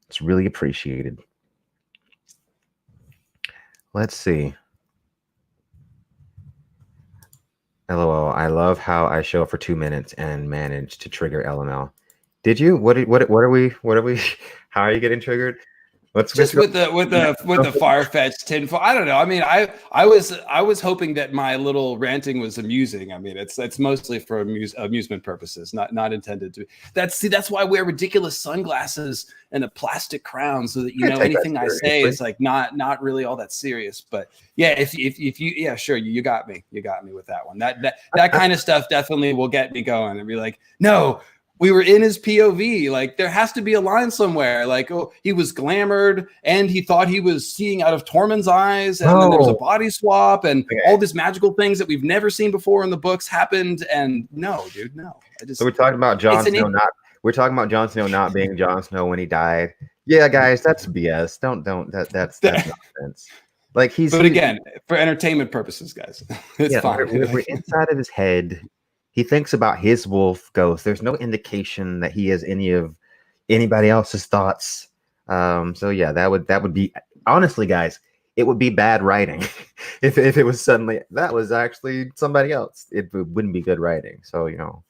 It's really appreciated. Let's see. LOL. I love how I show up for 2 minutes and manage to trigger LML. Did you? What are we? How are you getting triggered? With the far-fetched tinfoil. I don't know. I mean, I was hoping that my little ranting was amusing. I mean, it's mostly for amusement purposes, not intended to. That's why I wear ridiculous sunglasses and a plastic crown, so that you know anything I say is like not really all that serious. But yeah, if you sure, you got me with that one. That kind of stuff definitely will get me going and be like, no. We were in his POV. Like, there has to be a line somewhere. Like, oh, he was glamored and he thought he was seeing out of Tormund's eyes. And then there was a body swap and all these magical things that we've never seen before in the books happened. And no, dude, no. So we're talking about Jon Snow we're talking about Jon Snow not being Jon Snow when he died. Yeah, guys, that's BS. That's nonsense. Like But again, for entertainment purposes, guys, it's fine. We're inside of his head. He thinks about his wolf ghost. There's no indication that he has any of anybody else's thoughts. So yeah, that would be, honestly, guys, it would be bad writing if it was suddenly that was actually somebody else. It wouldn't be good writing. So, you know,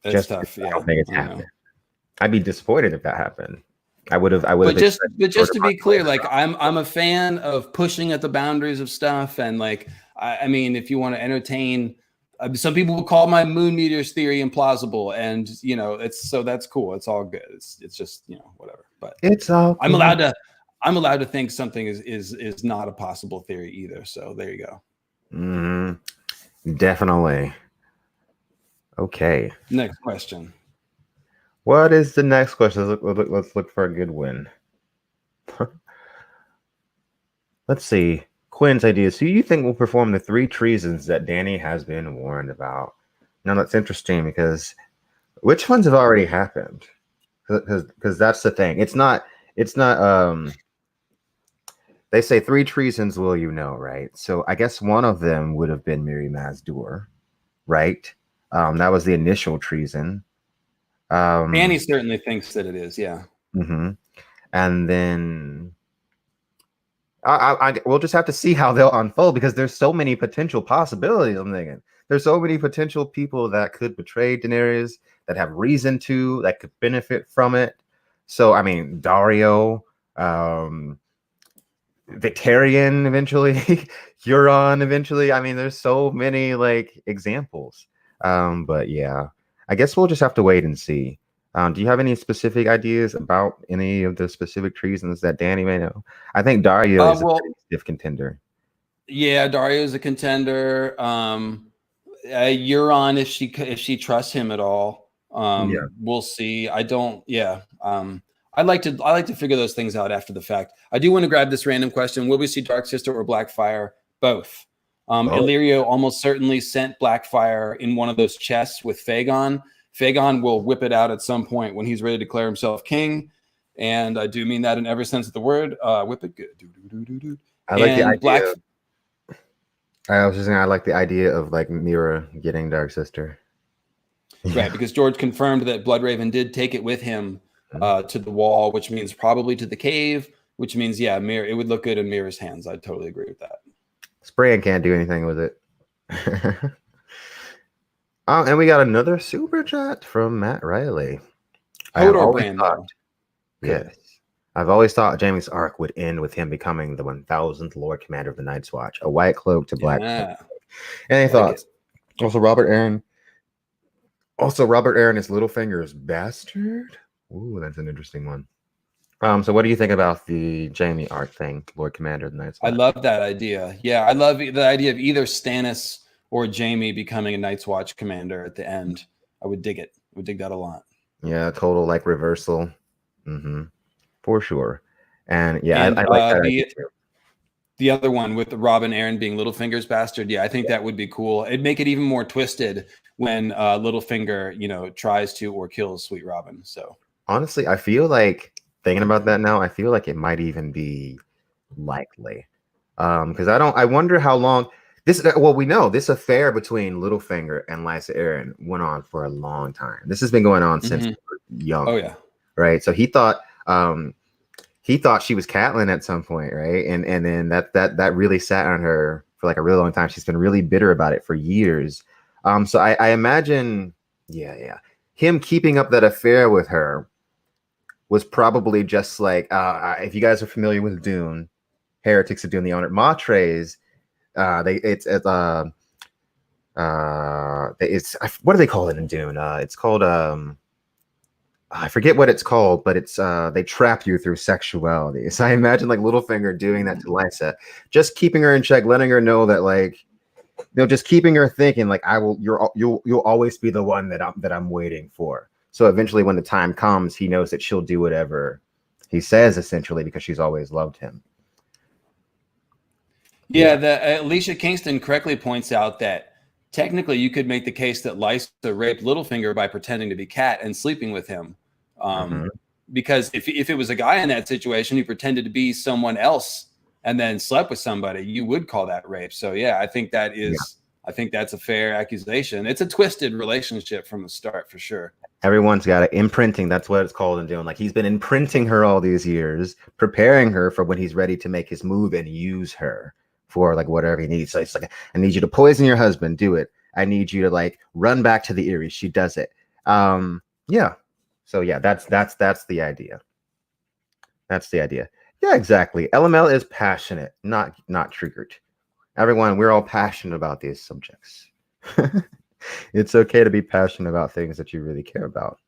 that's tough. I don't think it's happening. I'd be disappointed if that happened. I would have. But just to be clear, like I'm a fan of pushing at the boundaries of stuff, and like I mean, if you want to entertain, some people will call my moon meteors theory implausible, and you know, that's cool. It's all good. It's just, you know, whatever. But it's all. I'm allowed to think something is not a possible theory either. So there you go. Definitely. Okay. Next question. What is the next question? Let's look for a good one. Let's see. Quinn's ideas. Who you think will perform the 3 treasons that Dany has been warned about? Now that's interesting because which ones have already happened? Because that's the thing. It's not. They say 3 treasons will you know, right? So I guess one of them would have been Mirri Maz Duur, right? That was the initial treason. Dany certainly thinks that it is, yeah. And then we'll just have to see how they'll unfold because there's so many potential possibilities. I'm thinking there's so many potential people that could betray Daenerys, that have reason to, that could benefit from it. So I mean, Daario, Victarion eventually, Euron eventually. I mean, there's so many like examples. But yeah, I guess we'll just have to wait and see. Do you have any specific ideas about any of the specific treasons that Dany may know? I think Daario is a pretty stiff contender. Yeah, Daario is a contender. Euron, if she trusts him at all, we'll see. I don't. Yeah. I like to figure those things out after the fact. I do want to grab this random question: will we see Darksister or Blackfyre? Both. Illyrio almost certainly sent Blackfyre in one of those chests with Fagon. Fagon will whip it out at some point when he's ready to declare himself king, and I do mean that in every sense of the word. Whip it good. I like the idea. I like the idea of like Mira getting Darksister. Right, because George confirmed that Bloodraven did take it with him to the wall, which means probably to the cave, which means, yeah, it would look good in Mirror's hands. I totally agree with that. Bran can't do anything with it. And we got another super chat from Matt Riley. Hodor Bran, though. Yes. I've always thought Jaime's arc would end with him becoming the 1000th Lord Commander of the Night's Watch, a white cloak to black cloak. Any thoughts? Also, Robert Arryn is Littlefinger's bastard. Ooh, that's an interesting one. So what do you think about the Jaime arc thing, Lord Commander of the Night's Watch? I love that idea. Yeah, I love the idea of either Stannis or Jaime becoming a Night's Watch commander at the end. I would dig it. I would dig that a lot. Yeah, total like reversal. For sure. And yeah, I like that idea too. The other one with the Robin Arryn being Littlefinger's bastard. Yeah, I think that would be cool. It'd make it even more twisted when Littlefinger, tries to or kills Sweet Robin. So honestly, I feel like thinking about that now, I feel like it might even be likely. Because I wonder how long we know this affair between Littlefinger and Lysa Arryn went on for a long time. This has been going on since we were young. Oh yeah. Right. So he thought she was Catelyn at some point, right? And then that really sat on her for like a really long time. She's been really bitter about it for years. So I imagine, him keeping up that affair with her was probably just like, if you guys are familiar with Dune, Heretics of Dune, the owner Matres, what do they call it in Dune? It's called I forget what it's called, but it's they trap you through sexuality. So I imagine like Littlefinger doing that to Lysa, just keeping her in check, letting her know that like, just keeping her thinking like you'll always be the one that I'm waiting for. So eventually, when the time comes, he knows that she'll do whatever he says, essentially, because she's always loved him. Yeah, Alicia Kingston correctly points out that technically you could make the case that Lysa raped Littlefinger by pretending to be Cat and sleeping with him. Because if it was a guy in that situation who pretended to be someone else and then slept with somebody, you would call that rape. So yeah, I think that's a fair accusation. It's a twisted relationship from the start for sure. Everyone's got it. Imprinting, that's what it's called in Dune. Like he's been imprinting her all these years, preparing her for when he's ready to make his move and use her for like whatever he needs. So it's like, I need you to poison your husband, do it. I need you to like run back to the Eyrie. She does it. Yeah. So yeah, that's the idea. That's the idea. Yeah, exactly. LML is passionate, not triggered. Everyone, we're all passionate about these subjects. It's okay to be passionate about things that you really care about.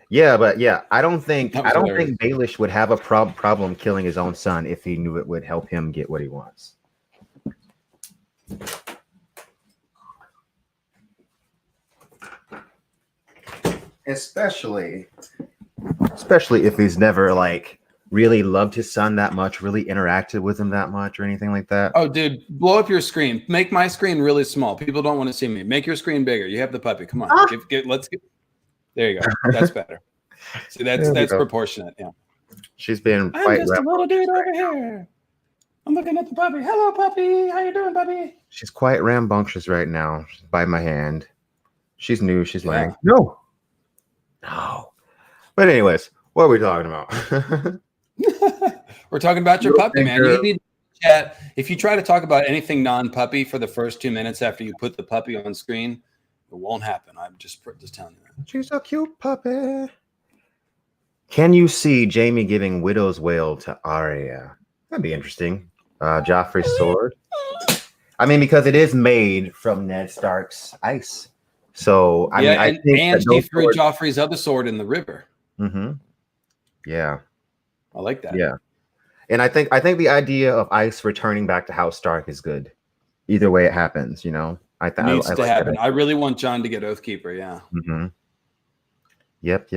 Yeah, but yeah, I don't think Baelish would have a problem killing his own son if he knew it would help him get what he wants. Especially if he's never like really loved his son that much, really interacted with him that much or anything like that. Oh, dude, blow up your screen. Make my screen really small. People don't want to see me. Make your screen bigger. You have the puppy. Come on. Let's get. There you go. That's better. See, that's proportionate. Yeah. She's been I'm just a little dude over here. I'm looking at the puppy. Hello, puppy. How you doing, puppy? She's quite rambunctious right now. She's by my hand. She's new. She's like, no. But anyways, what are we talking about? We're talking about your puppy, man. You need to chat. If you try to talk about anything non-puppy for the first 2 minutes after you put the puppy on screen, it won't happen. I'm just telling you that. She's a cute puppy. Can you see Jaime giving Widow's Wail to Aria? That'd be interesting. Joffrey's sword. I mean, because it is made from Ned Stark's ice. So I think he threw Joffrey's other sword in the river. Yeah. I like that. Yeah. And I think the idea of ice returning back to House Stark is good. Either way it happens, you know. It needs to happen. I really want Jon to get Oathkeeper, yeah. Yep.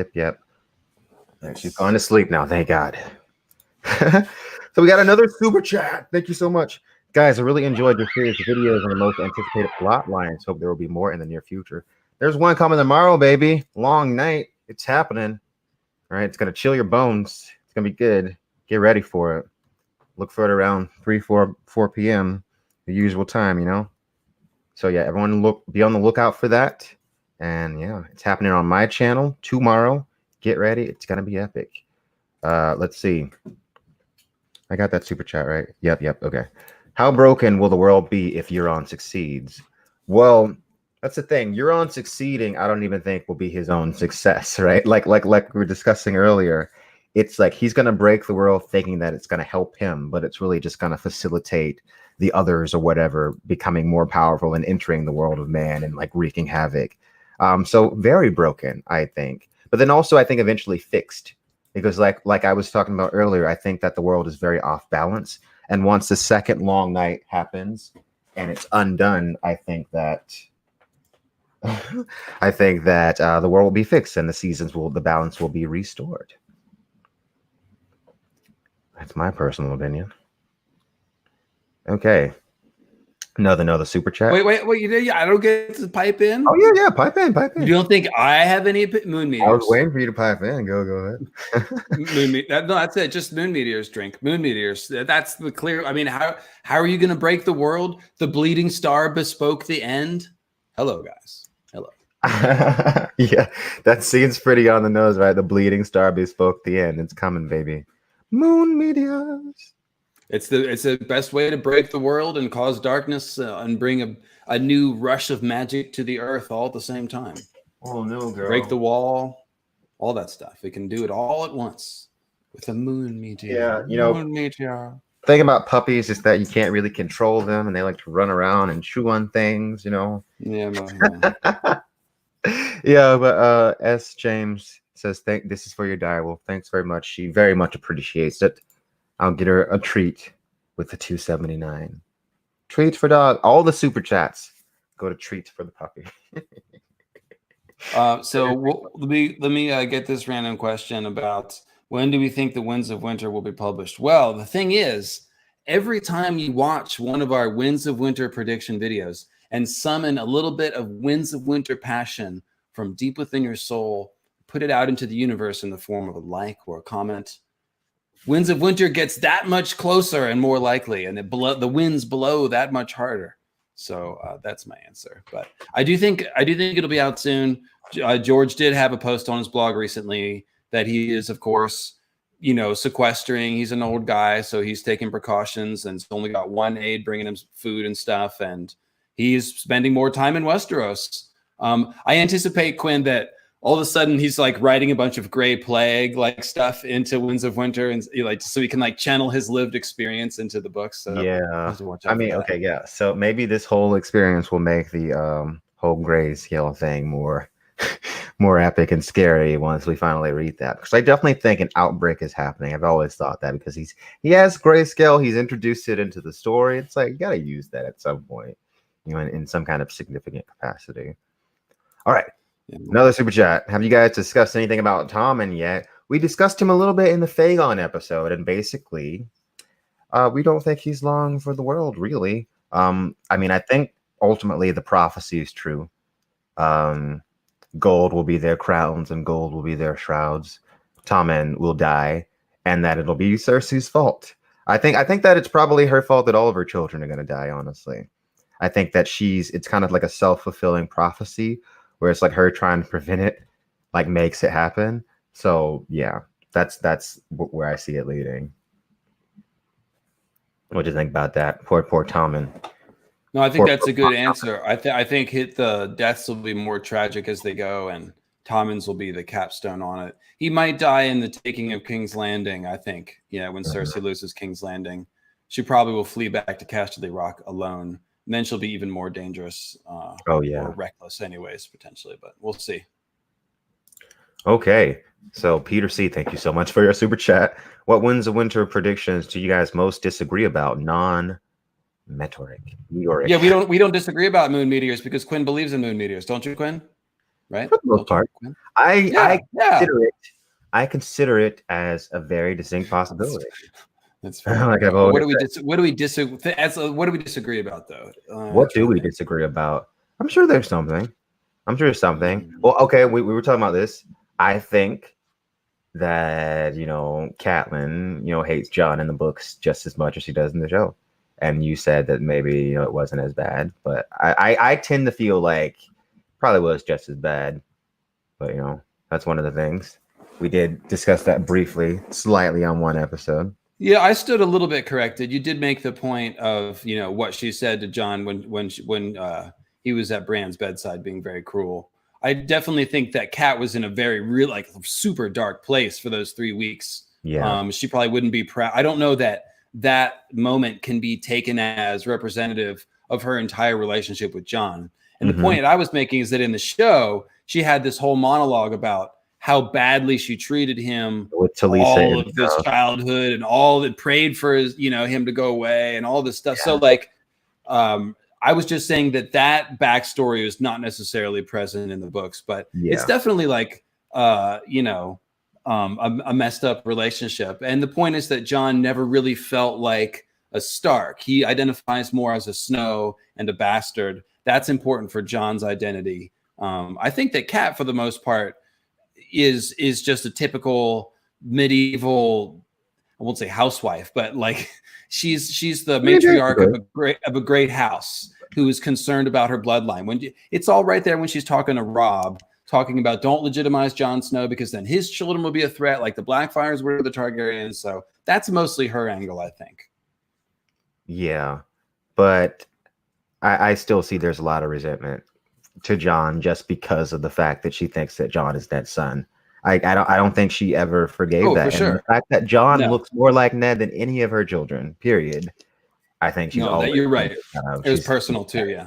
She's gone to sleep now, thank God. So we got another super chat. Thank you so much. Guys, I really enjoyed your series of videos on the most anticipated plot lines. Hope there will be more in the near future. There's one coming tomorrow, baby. Long night. It's happening. All right, it's going to chill your bones. It's going to be good. Get ready for it. Look for it around 4 p.m., the usual time, you know? So, yeah, everyone be on the lookout for that. And yeah, it's happening on my channel tomorrow. Get ready. It's going to be epic. Let's see. I got that super chat, right? Yep. Okay. How broken will the world be if Euron succeeds? Well, that's the thing. Euron succeeding, I don't even think will be his own success, right? Like we were discussing earlier. It's like he's going to break the world thinking that it's going to help him, but it's really just going to facilitate the others or whatever becoming more powerful and entering the world of man and like wreaking havoc. So very broken, I think. But then also I think eventually fixed, because like I was talking about earlier, I think that the world is very off balance. And once the second long night happens and it's undone, I think that the world will be fixed and the balance will be restored. That's my personal opinion. Okay. Another super chat. Wait. Yeah, I don't get to pipe in. Oh yeah. Pipe in. You don't think I have any moon meteors? I was waiting for you to pipe in. Go ahead. No, that's it. Just moon meteors. Drink moon meteors. That's the clear. I mean, how are you going to break the world? The bleeding star bespoke the end. Hello, guys. Hello. Yeah, that scene's pretty on the nose, right? The bleeding star bespoke the end. It's coming, baby. Moon meteors. It's the best way to break the world and cause darkness and bring a new rush of magic to the earth all at the same time. Oh no, girl! Break the wall, all that stuff. It can do it all at once with a moon meteor. Yeah, moon meteor. The thing about puppies is that you can't really control them, and they like to run around and chew on things. Yeah. Yeah, but S. James says, this is for your die. Well, thanks very much. She very much appreciates it. I'll get her a treat with the 279. Treat for dog. All the super chats go to treat for the puppy. So let me get this random question about when do we think the Winds of Winter will be published? Well, the thing is, every time you watch one of our Winds of Winter prediction videos and summon a little bit of Winds of Winter passion from deep within your soul, put it out into the universe in the form of a like or a comment, Winds of Winter gets that much closer and more likely, and the winds blow that much harder. So that's my answer. But I do think it'll be out soon. George did have a post on his blog recently that he is, of course, sequestering. He's an old guy, so he's taking precautions, and he's only got one aide bringing him food and stuff, and he's spending more time in Westeros. I anticipate, Quinn, that all of a sudden he's like writing a bunch of Grey Plague like stuff into Winds of Winter, and so he can channel his lived experience into the books. So yeah, I mean, okay, yeah. So maybe this whole experience will make the whole grayscale thing more epic and scary once we finally read that. Because I definitely think an outbreak is happening. I've always thought that because he has grayscale. He's introduced it into the story. It's like you got to use that at some point, in some kind of significant capacity. All right. Another super chat. Have you guys discussed anything about Tommen yet? We discussed him a little bit in the Fagon episode, and basically, we don't think he's long for the world, really. I mean, I think ultimately the prophecy is true. Gold will be their crowns, and gold will be their shrouds. Tommen will die, and that it'll be Cersei's fault. I think that it's probably her fault that all of her children are going to die, honestly. I think that it's kind of like a self-fulfilling prophecy, where it's like her trying to prevent it, makes it happen. So yeah, that's where I see it leading. What do you think about that? Poor Tommen. No, I think that's a good answer. I think the deaths will be more tragic as they go, and Tommen's will be the capstone on it. He might die in the taking of King's Landing, I think. Yeah, when Cersei loses King's Landing, she probably will flee back to Casterly Rock alone. And then she'll be even more dangerous. Or reckless anyways, potentially, but we'll see. Okay. So Peter C., thank you so much for your super chat. What Winds of Winter predictions do you guys most disagree about? Non-meteoric. Yeah, we don't disagree about moon meteors because Quinn believes in moon meteors, don't you, Quinn? Right? For the most part. I consider it as a very distinct possibility. That's fair. What do we disagree about, though? What do we disagree about? I'm sure there's something. Well, okay, we were talking about this. I think that Catelyn hates Jon in the books just as much as she does in the show, and you said that maybe it wasn't as bad, but I tend to feel like probably was just as bad. But you know, that's one of the things. We did discuss that briefly, slightly on one episode. Yeah, I stood a little bit corrected. You did make the point of, you know, what she said to Jon when he was at Bran's bedside, being very cruel. I definitely think that Kat was in a very real, like, super dark place for those 3 weeks. Yeah. She probably wouldn't be proud. I don't know that that moment can be taken as representative of her entire relationship with Jon. And the point that I was making is that in the show, she had this whole monologue about how badly she treated him with Talisa all of his childhood and all that, prayed for his, you know, him to go away and all this stuff. So like, I was just saying that backstory is not necessarily present in the books, but it's definitely like, you know, a messed up relationship. And the point is that Jon never really felt like a Stark. He identifies more as a Snow and a bastard. That's important for Jon's identity. I think that Kat, for the most part, is just a typical medieval, I won't say housewife, but like she's the matriarch of a great house who is concerned about her bloodline. It's all right there when she's talking to Robb, talking about don't legitimize Jon Snow because then his children will be a threat, like the Blackfires were the Targaryens. So that's mostly her angle, I think. Yeah, but I still see there's a lot of resentment to Jon just because of the fact that she thinks that Jon is Ned's son. I don't think she ever forgave that. For sure. And the fact that Jon looks more like Ned than any of her children, period. I think she's always. You're right. It was personal too, yeah.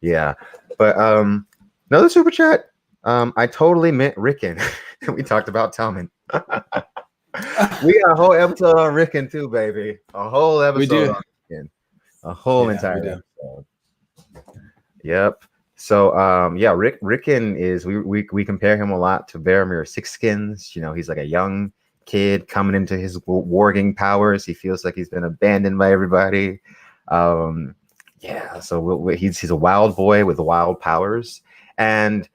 Yeah. But another super chat. I totally meant Rickon. We talked about Tommen. We got a whole episode on Rickon too, baby. A whole episode on Rickon. A whole entire episode. Yep. So Rickon is we compare him a lot to Varamir Sixskins. You know, he's like a young kid coming into his warging powers. He feels like he's been abandoned by everybody. So he's a wild boy with wild powers. And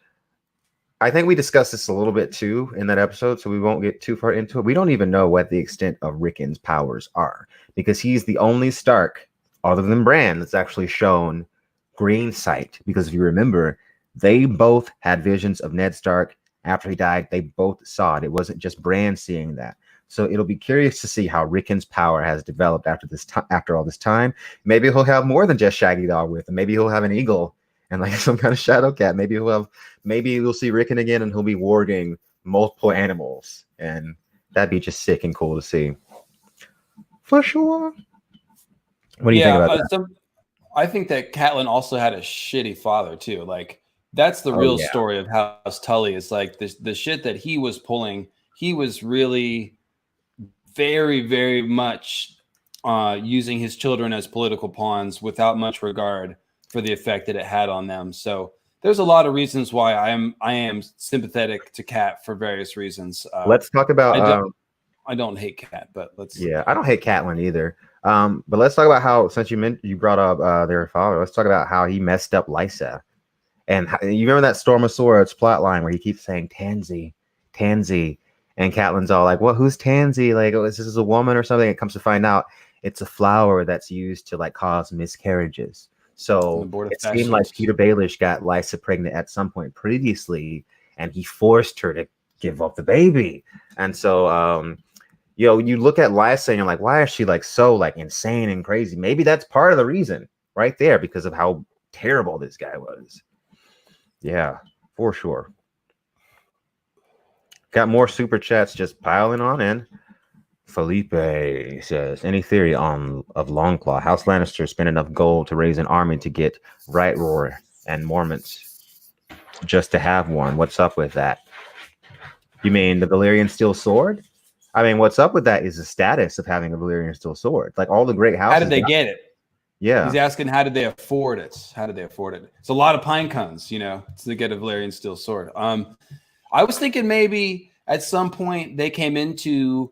I think we discussed this a little bit too in that episode, so we won't get too far into it. We don't even know what the extent of Rickon's powers are because he's the only Stark other than Bran that's actually shown green sight, because if you remember, they both had visions of Ned Stark after he died. They both saw it. It wasn't just Bran seeing that. So it'll be curious to see how Rickon's power has developed after all this time. Maybe he'll have more than just Shaggy Dog with him. Maybe he'll have an eagle and like some kind of shadow cat. Maybe we'll see Rickon again and he'll be warging multiple animals, and that'd be just sick and cool to see. For sure. What do you think about that? I think that Catelyn also had a shitty father too. Like that's the real story of House Tully. Is like the shit that he was pulling. He was really very, very much using his children as political pawns without much regard for the effect that it had on them. So there's a lot of reasons why I am sympathetic to Cat for various reasons. Let's talk about. I don't hate Cat, but let's. Yeah, I don't hate Catelyn either. But let's talk about how, since you brought up their father, let's talk about how he messed up Lysa. And you remember that Storm of Swords plot line where he keeps saying Tansy, and Catelyn's all like, "What? Who's Tansy? Like, oh, is this a woman or something?" It comes to find out it's a flower that's used to like cause miscarriages. So it seemed like Peter Baelish got Lysa pregnant at some point previously, and he forced her to give up the baby. And so, you look at Lysa and you're like, why is she like so like insane and crazy? Maybe that's part of the reason right there, because of how terrible this guy was. Yeah, for sure. Got more super chats just piling on in. Felipe says, any theory of Longclaw? House Lannister spent enough gold to raise an army to get Right Roar and Mormonts just to have one. What's up with that? You mean the Valyrian steel sword? I mean, what's up with that is the status of having a Valyrian steel sword. Like all the great houses. How did they get it? Yeah. He's asking, how did they afford it? It's a lot of pine cones, to get a Valyrian steel sword. I was thinking maybe at some point they came into,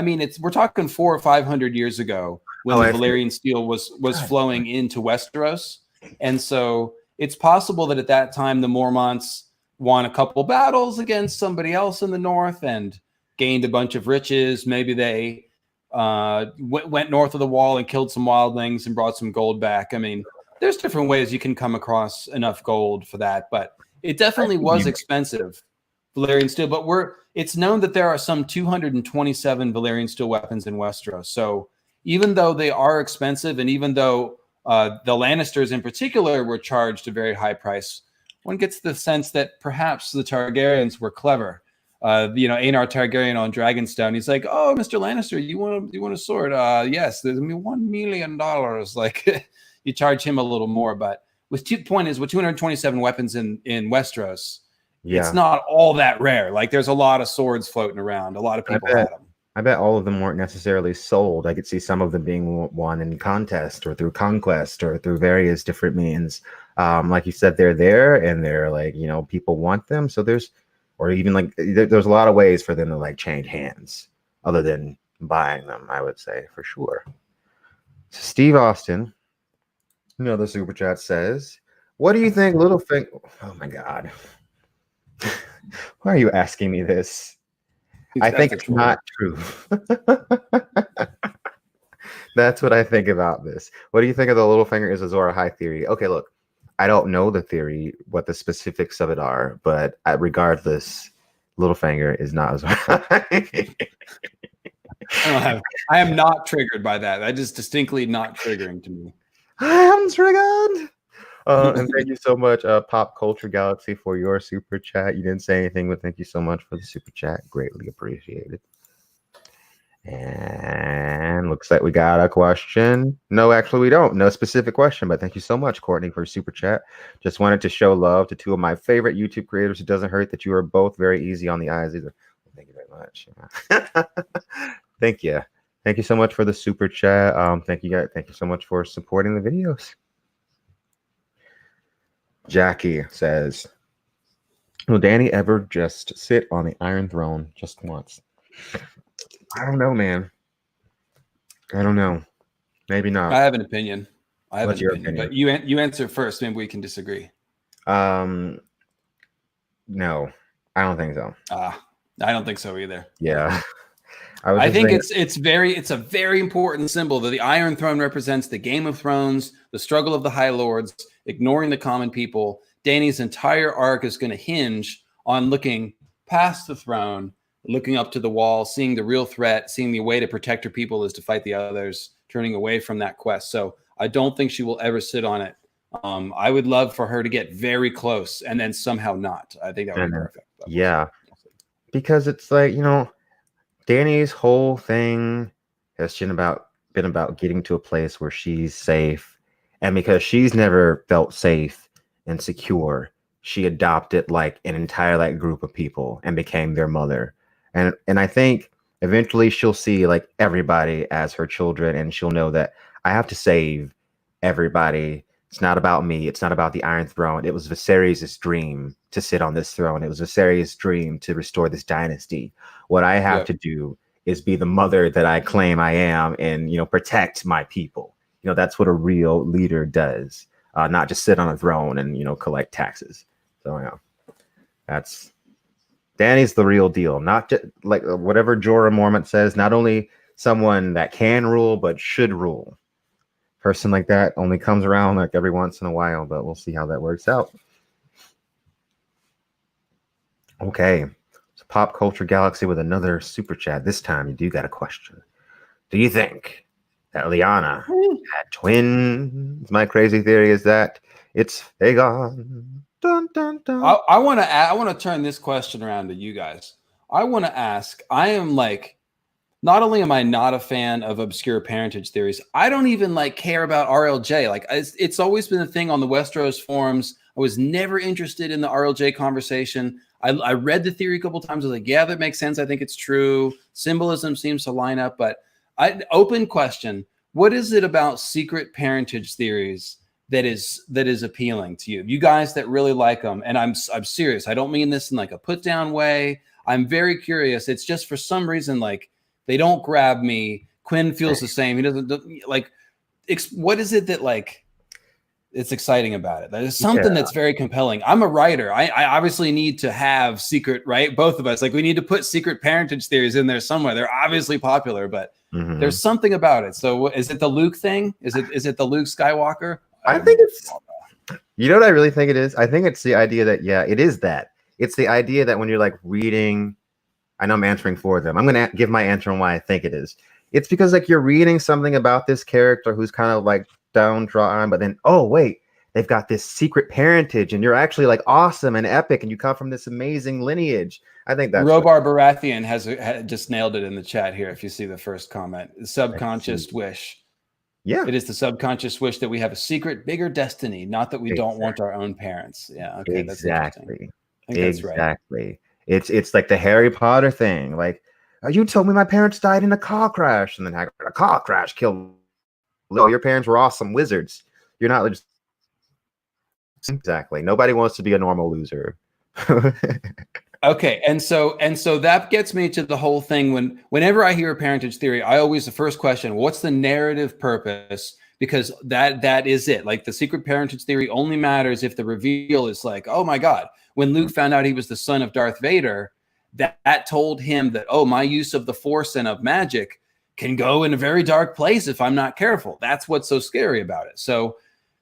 we're talking 400 or 500 years ago when the Valyrian steel was flowing into Westeros. And so it's possible that at that time the Mormonts won a couple battles against somebody else in the north and gained a bunch of riches. Maybe they went north of the wall and killed some wildlings and brought some gold back. There's different ways you can come across enough gold for that. But It definitely was expensive, Valyrian steel, but it's known that there are some 227 Valyrian steel weapons in Westeros. So even though they are expensive, and even though the Lannisters in particular were charged a very high price, one gets the sense that perhaps the Targaryens were clever. Aenar Targaryen on Dragonstone, he's like, "Oh, Mr. Lannister, you want a sword? Yes, there's $1 million." Like, you charge him a little more, but with 227 weapons in Westeros, it's not all that rare. Like, there's a lot of swords floating around. A lot of people had them. I bet all of them weren't necessarily sold. I could see some of them being won in contest or through conquest or through various different means. Like you said, they're there and they're like, people want them. So there's a lot of ways for them to like change hands other than buying them, I would say, for sure. So Steve Austin, the super chat says, what do you think Littlefinger? Oh my God. Why are you asking me this? I think it's not true. That's what I think about this. What do you think of the Littlefinger is Azor Ahai theory? Okay, look, I don't know the theory, what the specifics of it are, but regardless, Littlefinger is not Azor Ahai. I am not triggered by that. That is distinctly not triggering to me. I am triggered. And thank you so much, Pop Culture Galaxy, for your super chat. You didn't say anything, but thank you so much for the super chat. Greatly appreciated. And looks like we got a question. No, actually, we don't. No specific question, but thank you so much, Courtney, for super chat. Just wanted to show love to two of my favorite YouTube creators. It doesn't hurt that you are both very easy on the eyes either. Thank you very much. Thank you. Thank you so much for the super chat. Thank you guys. Thank you so much for supporting the videos. Jackie says, will Dany ever just sit on the Iron Throne just once? I don't know, man. I don't know. Maybe not. I have an opinion. What's your opinion? But you answer first. Maybe we can disagree. No, I don't think so. I don't think so either. Yeah. I think it's a very important symbol that the Iron Throne represents the Game of Thrones, the struggle of the High Lords, ignoring the common people. Dany's entire arc is going to hinge on looking past the throne, looking up to the wall, seeing the real threat, seeing the way to protect her people is to fight the others, turning away from that quest. So I don't think she will ever sit on it. I would love for her to get very close and then somehow not. I think that would be perfect. Yeah, because it's like, Dany's whole thing has been about getting to a place where she's safe. And because she's never felt safe and secure, she adopted like an entire group of people and became their mother. And I think eventually she'll see like everybody as her children, and she'll know that I have to save everybody. It's not about me. It's not about the Iron Throne. It was Viserys' dream to sit on this throne. It was Viserys' dream to restore this dynasty. What I have to do is be the mother that I claim I am and, protect my people. That's what a real leader does, not just sit on a throne and, collect taxes. So, that's Dany's the real deal. Not just like whatever Jorah Mormont says, not only someone that can rule, but should rule. Person like that only comes around like every once in a while, but we'll see how that works out. Okay. So Pop Culture Galaxy with another super chat. This time you do got a question. Do you think that Lyanna had twins? My crazy theory is that it's Aegon. Dun, dun, dun. I want to turn this question around to you guys. I want to ask, I am like, not only am I not a fan of obscure parentage theories, I don't even care about RLJ. Like it's always been a thing on the Westeros forums. I was never interested in the RLJ conversation. I read the theory a couple times. I was like, yeah, that makes sense. I think it's true. Symbolism seems to line up, but open question. What is it about secret parentage theories that is appealing to you? You guys that really like them, and I'm serious. I don't mean this in like a put down way. I'm very curious. It's just for some reason, they don't grab me. Quinn feels the same. He doesn't what is it that it's exciting about it? There's something that's very compelling. I'm a writer. I obviously need to have secret, right? Both of us, we need to put secret parentage theories in there somewhere. They're obviously popular, but there's something about it. So is it the Luke thing? Is it the Luke Skywalker? I think You know what I really think it is? I think it's the idea that, yeah, it is that. It's the idea that when you're like reading, I know I'm answering for them. I'm going to give my answer on why I think it is. It's because like you're reading something about this character who's kind of like downtrodden, but then, oh, wait, they've got this secret parentage and you're actually like awesome and epic and you come from this amazing lineage. I think that's Robar Baratheon has just nailed it in the chat here. If you see the first comment, subconscious wish. Yeah, it is the subconscious wish that we have a secret, bigger destiny, not that we don't want our own parents. Yeah, okay, exactly. I think that's right. Exactly. It's like the Harry Potter thing. Like, you told me my parents died in a car crash, and then a car crash killed. No, your parents were awesome wizards. You're not just exactly. Nobody wants to be a normal loser. Okay, and so that gets me to the whole thing. Whenever I hear a parentage theory, I always the first question: what's the narrative purpose? Because that is it. Like the secret parentage theory only matters if the reveal is like, oh my God, when Luke found out he was the son of Darth Vader, that told him that, oh, my use of the Force and of magic can go in a very dark place if I'm not careful. That's what's so scary about it. So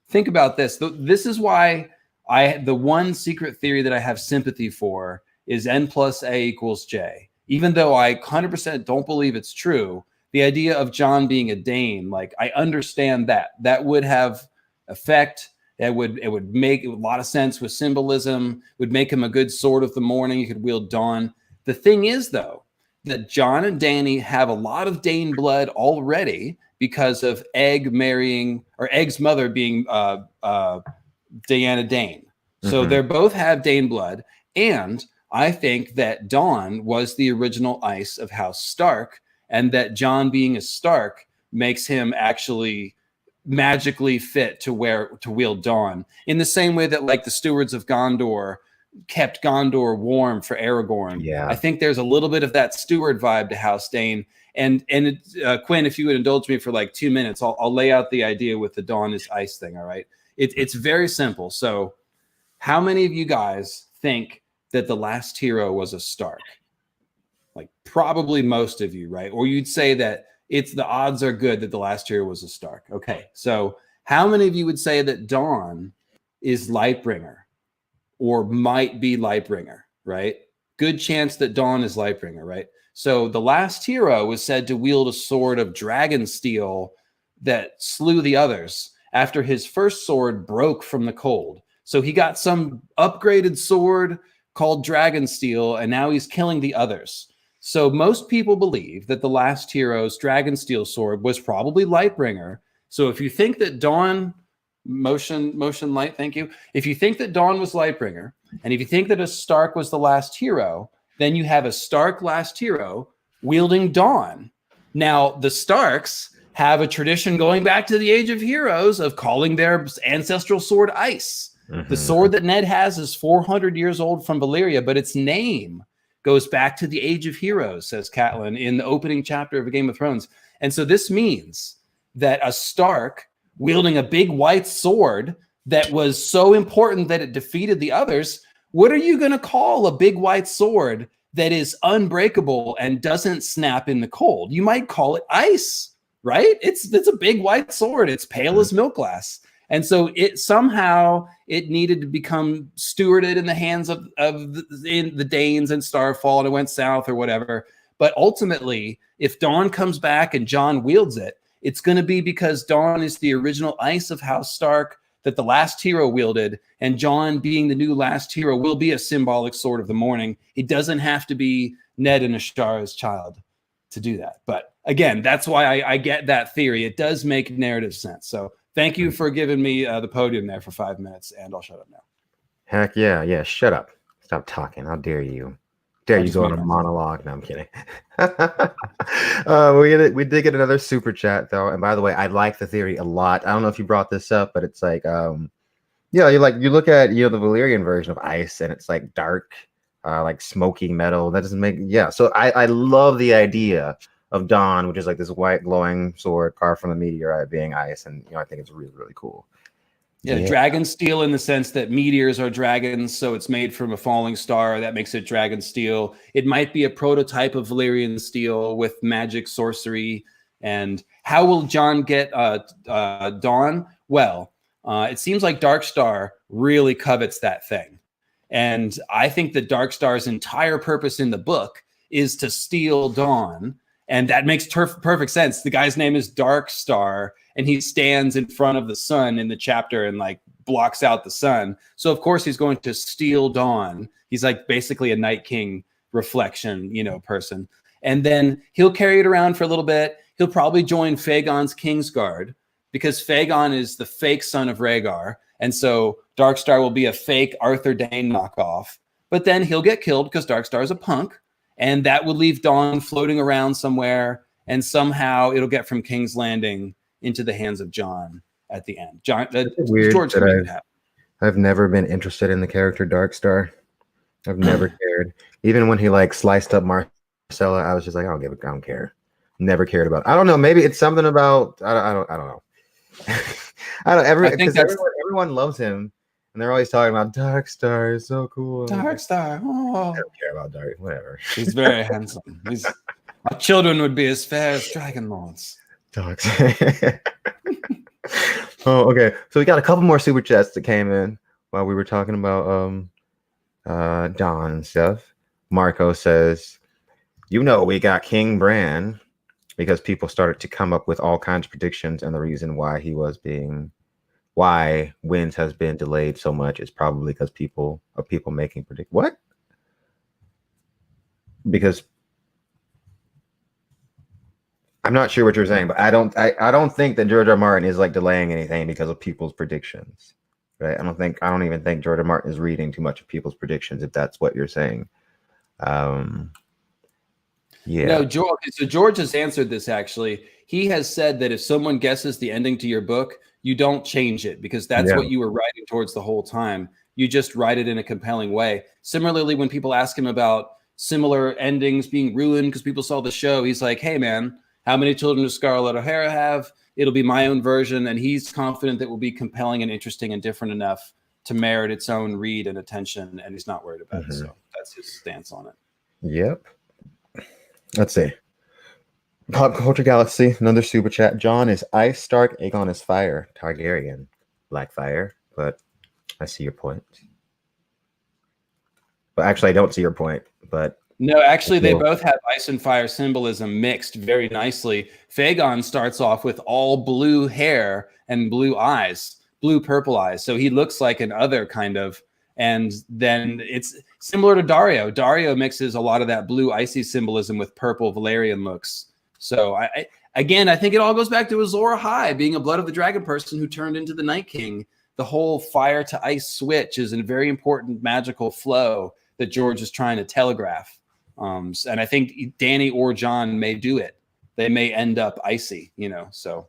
think about this. This is why the one secret theory that I have sympathy for is N plus A equals J. Even though I 100% don't believe it's true, the idea of Jon being a Dayne, like I understand that would have effect. It would make a lot of sense with symbolism, would make him a good sword of the morning. You could wield dawn. The thing is, though, that Jon and Dany have a lot of Dayne blood already because of Egg's mother being Deanna Dayne. So they both have Dayne blood. And I think that Dawn was the original ice of House Stark, and that Jon being a Stark makes him actually magically fit to wield Dawn, in the same way that like the stewards of Gondor kept Gondor warm for Aragorn. Yeah, I think there's a little bit of that steward vibe to House Dayne. And Quinn, if you would indulge me for like 2 minutes, I'll lay out the idea with the Dawn is ice thing. All right, it's very simple. So, how many of you guys think that the last hero was a Stark? Like probably most of you, right? Or you'd say that the odds are good that the last hero was a Stark. Okay, so how many of you would say that Dawn is Lightbringer or might be Lightbringer, right? Good chance that Dawn is Lightbringer, right? So the last hero was said to wield a sword of dragon steel that slew the others after his first sword broke from the cold. So he got some upgraded sword called dragon steel, and now he's killing the others. So most people believe that the last hero's dragonsteel sword was probably Lightbringer. So if you think that Dawn, motion light, thank you. If you think that Dawn was Lightbringer, and if you think that a Stark was the last hero, then you have a Stark last hero wielding Dawn. Now, the Starks have a tradition going back to the Age of Heroes of calling their ancestral sword ice. The sword that Ned has is 400 years old from Valyria, but its name goes back to the Age of Heroes, says Catelyn in the opening chapter of Game of Thrones. And so this means that a Stark wielding a big white sword that was so important that it defeated the others, what are you going to call a big white sword that is unbreakable and doesn't snap in the cold? You might call it ice, right? It's a big white sword. It's pale as milk glass. And so it needed to become stewarded in the hands of the Danes and Starfall, and it went south or whatever. But ultimately, if Dawn comes back and Jon wields it, it's going to be because Dawn is the original ice of House Stark that the last hero wielded, and Jon, being the new last hero, will be a symbolic sword of the morning. It doesn't have to be Ned and Ashara's child to do that. But again, that's why I get that theory. It does make narrative sense. So thank you for giving me the podium there for 5 minutes, and I'll shut up now. Heck yeah. Yeah, shut up. Stop talking. How dare you? Dare you go on a monologue? No, I'm kidding. We did get another super chat, though. And by the way, I like the theory a lot. I don't know if you brought this up, but it's like, you look at, the Valyrian version of ice, and it's like dark, like smoky metal. That doesn't make, So I love the idea of Dawn, which is like this white glowing sword carved from the meteorite being ice, and I think it's really, really cool. Yeah, dragon steel in the sense that meteors are dragons, so it's made from a falling star. That makes it dragon steel. It might be a prototype of Valyrian steel with magic, sorcery. And how will Jon get Dawn? Well, it seems like Darkstar really covets that thing. And I think that Darkstar's entire purpose in the book is to steal Dawn. And that makes perfect sense. The guy's name is Darkstar, and he stands in front of the sun in the chapter and like blocks out the sun. So of course he's going to steal Dawn. He's like basically a Night King reflection, person. And then he'll carry it around for a little bit. He'll probably join Fagon's Kingsguard, because Fagon is the fake son of Rhaegar. And so Darkstar will be a fake Arthur Dayne knockoff. But then he'll get killed because Darkstar is a punk. And that would leave Dawn floating around somewhere. And somehow it'll get from King's Landing into the hands of Jon at the end. George I've never been interested in the character Darkstar. I've never cared. Even when he like sliced up Marcella, I was just like, I don't care. Never cared about it. I don't know. Maybe it's something about I don't know. Everyone loves him, and they're always talking about Darkstar is so cool. Darkstar. Oh. I don't care about Dark. Whatever. He's very handsome. Our children would be as fair as dragon lords. Dogs. Oh, okay. So we got a couple more super chats that came in while we were talking about Dawn and stuff. Marco says, we got King Bran, because people started to come up with all kinds of predictions, and the reason why why Winds has been delayed so much is probably because people making what? Because I'm not sure what you're saying, but I don't think that George R. Martin is like delaying anything because of people's predictions, right? I don't even think George R. Martin is reading too much of people's predictions, if that's what you're saying. Yeah. No, George. So George has answered this actually. He has said that if someone guesses the ending to your book, you don't change it, because that's what you were writing towards the whole time. You just write it in a compelling way. Similarly, when people ask him about similar endings being ruined because people saw the show, he's like, hey, man, how many children does Scarlett O'Hara have? It'll be my own version. And he's confident that will be compelling and interesting and different enough to merit its own read and attention. And he's not worried about it. So that's his stance on it. Yep. Let's see. Pop Culture Galaxy, another super chat. Jon is ice, Stark. Aegon is fire. Targaryen, black fire. But I see your point. But actually, I don't see your point. But no, actually, they both have ice and fire symbolism mixed very nicely. Fagon starts off with all blue hair and blue eyes, blue purple eyes. So he looks like an other kind of. And then it's similar to Daario. Daario mixes a lot of that blue icy symbolism with purple Valyrian looks. So I think it all goes back to Azor Ahai being a Blood of the Dragon person who turned into the Night King. The whole fire to ice switch is a very important magical flow that George is trying to telegraph. And I think Dany or Jon may do it. They may end up icy, so.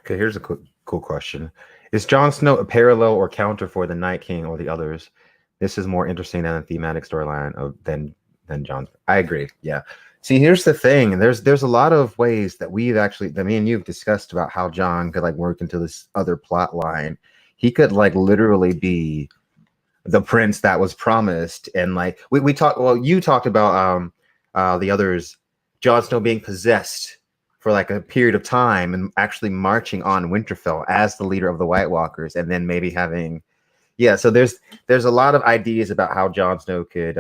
Okay, here's a cool question. Is Jon Snow a parallel or counter for the Night King or the others? This is more interesting than a thematic storyline than Jon's. I agree. Yeah. See, here's the thing. There's a lot of ways that me and you've discussed about how Jon could like work into this other plot line. He could like literally be the prince that was promised, and like we talked. Well, you talked about the others, Jon Snow being possessed for like a period of time and actually marching on Winterfell as the leader of the White Walkers, and then maybe having, so there's a lot of ideas about how Jon Snow could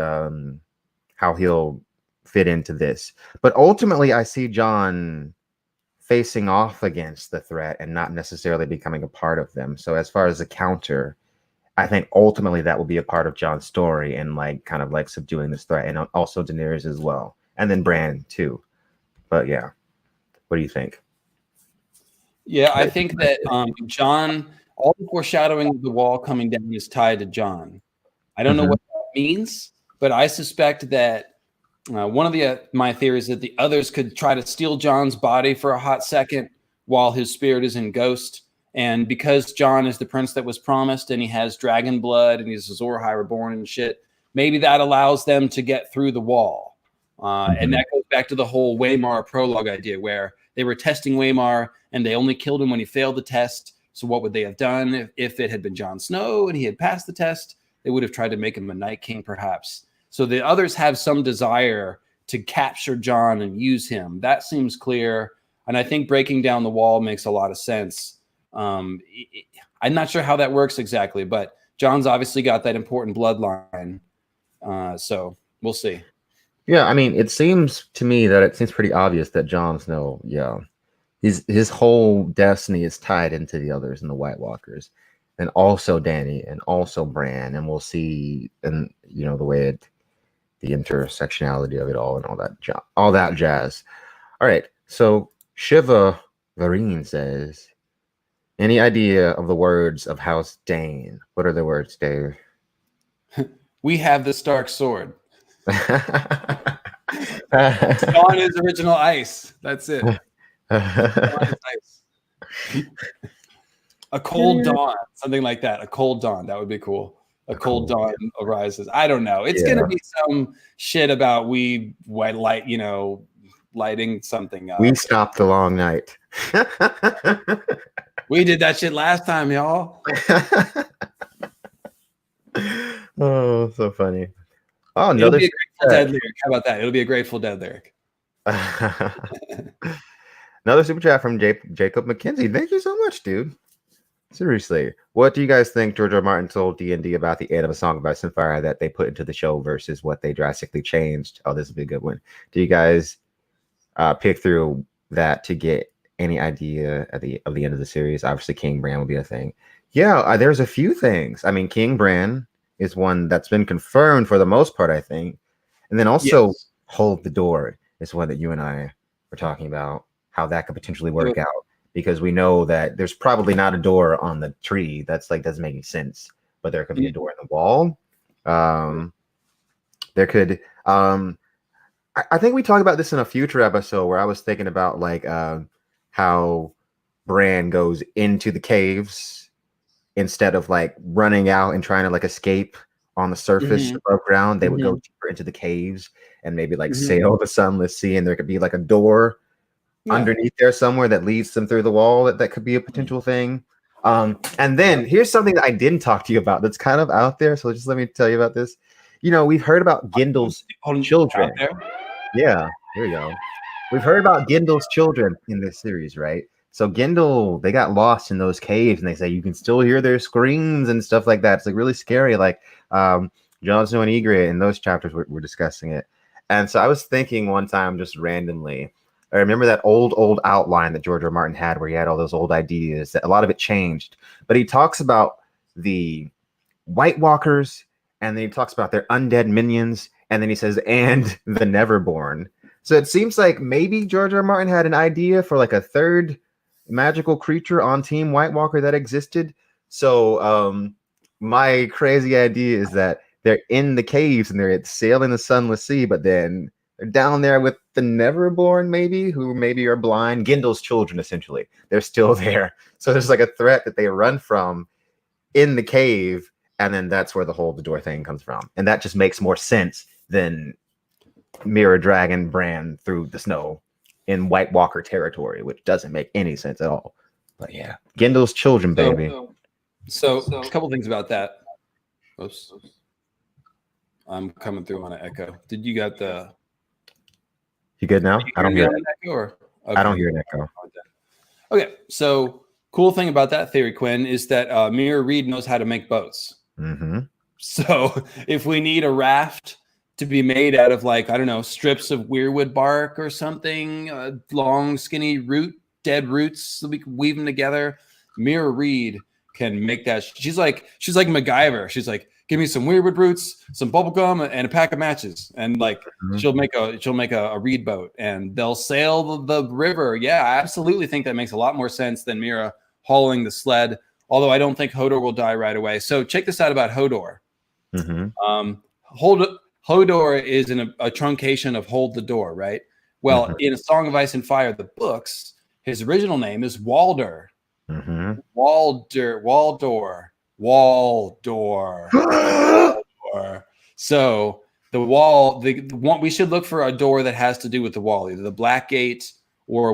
how he'll fit into this. But ultimately I see Jon facing off against the threat and not necessarily becoming a part of them. So as far as a counter, I think ultimately that will be a part of Jon's story and like kind of like subduing this threat, and also Daenerys as well, and then Bran too. But yeah, what do you think? Yeah, I think that Jon, all the foreshadowing of the wall coming down is tied to Jon. I don't know what that means, but I suspect that one of my theories is that the others could try to steal Jon's body for a hot second while his spirit is in Ghost. And because Jon is the prince that was promised and he has dragon blood and he's Azor Ahai reborn and shit, maybe that allows them to get through the wall. And that goes back to the whole Waymar prologue idea where they were testing Waymar and they only killed him when he failed the test. So what would they have done if it had been Jon Snow and he had passed the test? They would have tried to make him a Night King perhaps. So the others have some desire to capture Jon and use him. That seems clear. And I think breaking down the wall makes a lot of sense. I'm not sure how that works exactly, but Jon's obviously got that important bloodline. So we'll see. Yeah, I mean, it seems to me that it seems pretty obvious that Jon Snow, his whole destiny is tied into the others and the White Walkers, and also Dany and also Bran, and we'll see, and the way the intersectionality of it all and all that jazz. All right, so Shiva Vareen says, any idea of the words of House Dayne? What are the words, Dave? We have the Stark sword. Jon is original ice. That's it. Ice. A cold dawn, something like that. A cold dawn. That would be cool. A cold dawn arises. I don't know. It's gonna be some shit about lighting something up. We stopped the long night. We did that shit last time, y'all. Oh, so funny. Oh, it'll be a Grateful Dead lyric. How about that? It'll be a Grateful Dead lyric. Another super chat from Jacob McKenzie. Thank you so much, dude. Seriously, what do you guys think George R. R. Martin told D&D about the end of A Song of Ice and Fire that they put into the show versus what they drastically changed? Oh, this would be a good one. Do you guys pick through that to get any idea of the end of the series? Obviously, King Bran will be a thing. Yeah, there's a few things. I mean, King Bran is one that's been confirmed for the most part, I think. And then also Hold the Door is one that you and I were talking about, how that could potentially work out. Because we know that there's probably not a door on the tree. That's doesn't make any sense. But there could be a door in the wall. There could I think we talked about this in a future episode where I was thinking about how Bran goes into the caves instead of running out and trying to escape on the surface above ground. They would go deeper into the caves and maybe sail the sunless sea, and there could be a door underneath there somewhere that leads them through the wall. That could be a potential thing. And then here's something that I didn't talk to you about that's kind of out there. So just let me tell you about this. We've heard about Gindle's children. Yeah, here we go. We've heard about Gindle's children in this series, right? So Gindle, they got lost in those caves, and they say you can still hear their screams and stuff like that. It's really scary. Jon Snow and Ygritte in those chapters we're discussing it. And so I was thinking one time, just randomly, I remember that old outline that George R. R. Martin had where he had all those old ideas, that a lot of it changed. But he talks about the White Walkers, and then he talks about their undead minions, and then he says, and the Neverborn. So it seems like maybe George R. R. Martin had an idea for a third magical creature on Team White Walker that existed. So my crazy idea is that they're in the caves and they're sailing the sunless sea, but then they're down there with the Neverborn, who maybe are blind. Gindle's children, essentially. They're still there. So there's a threat that they run from in the cave, and then that's where the Hold the Door thing comes from. And that just makes more sense than Mirror Dragon Bran through the snow in White Walker territory, which doesn't make any sense at all. But yeah, Gindle's children, baby. So a couple things about that. Oops. I'm coming through on an echo. Did you got the... You good now? I don't hear an echo. Okay. I don't hear an echo. Okay, so cool thing about that theory, Quinn, is that Mira Reed knows how to make boats. Mm-hmm. So if we need a raft to be made out of strips of weirwood bark or something, long skinny dead roots, so we can weave them together, Mira Reed can make that. She's like MacGyver. She's like, give me some weirwood roots, some bubble gum, and a pack of matches, and she'll make a reed boat, and they'll sail the river. Yeah, I absolutely think that makes a lot more sense than Mira hauling the sled. Although I don't think Hodor will die right away. So check this out about Hodor. Mm-hmm. Hodor is a truncation of Hold the Door, right? Well, in A Song of Ice and Fire, the books, his original name is Waldor. Mm-hmm. Waldor. So the wall, the one, we should look for a door that has to do with the wall, either the Black Gate or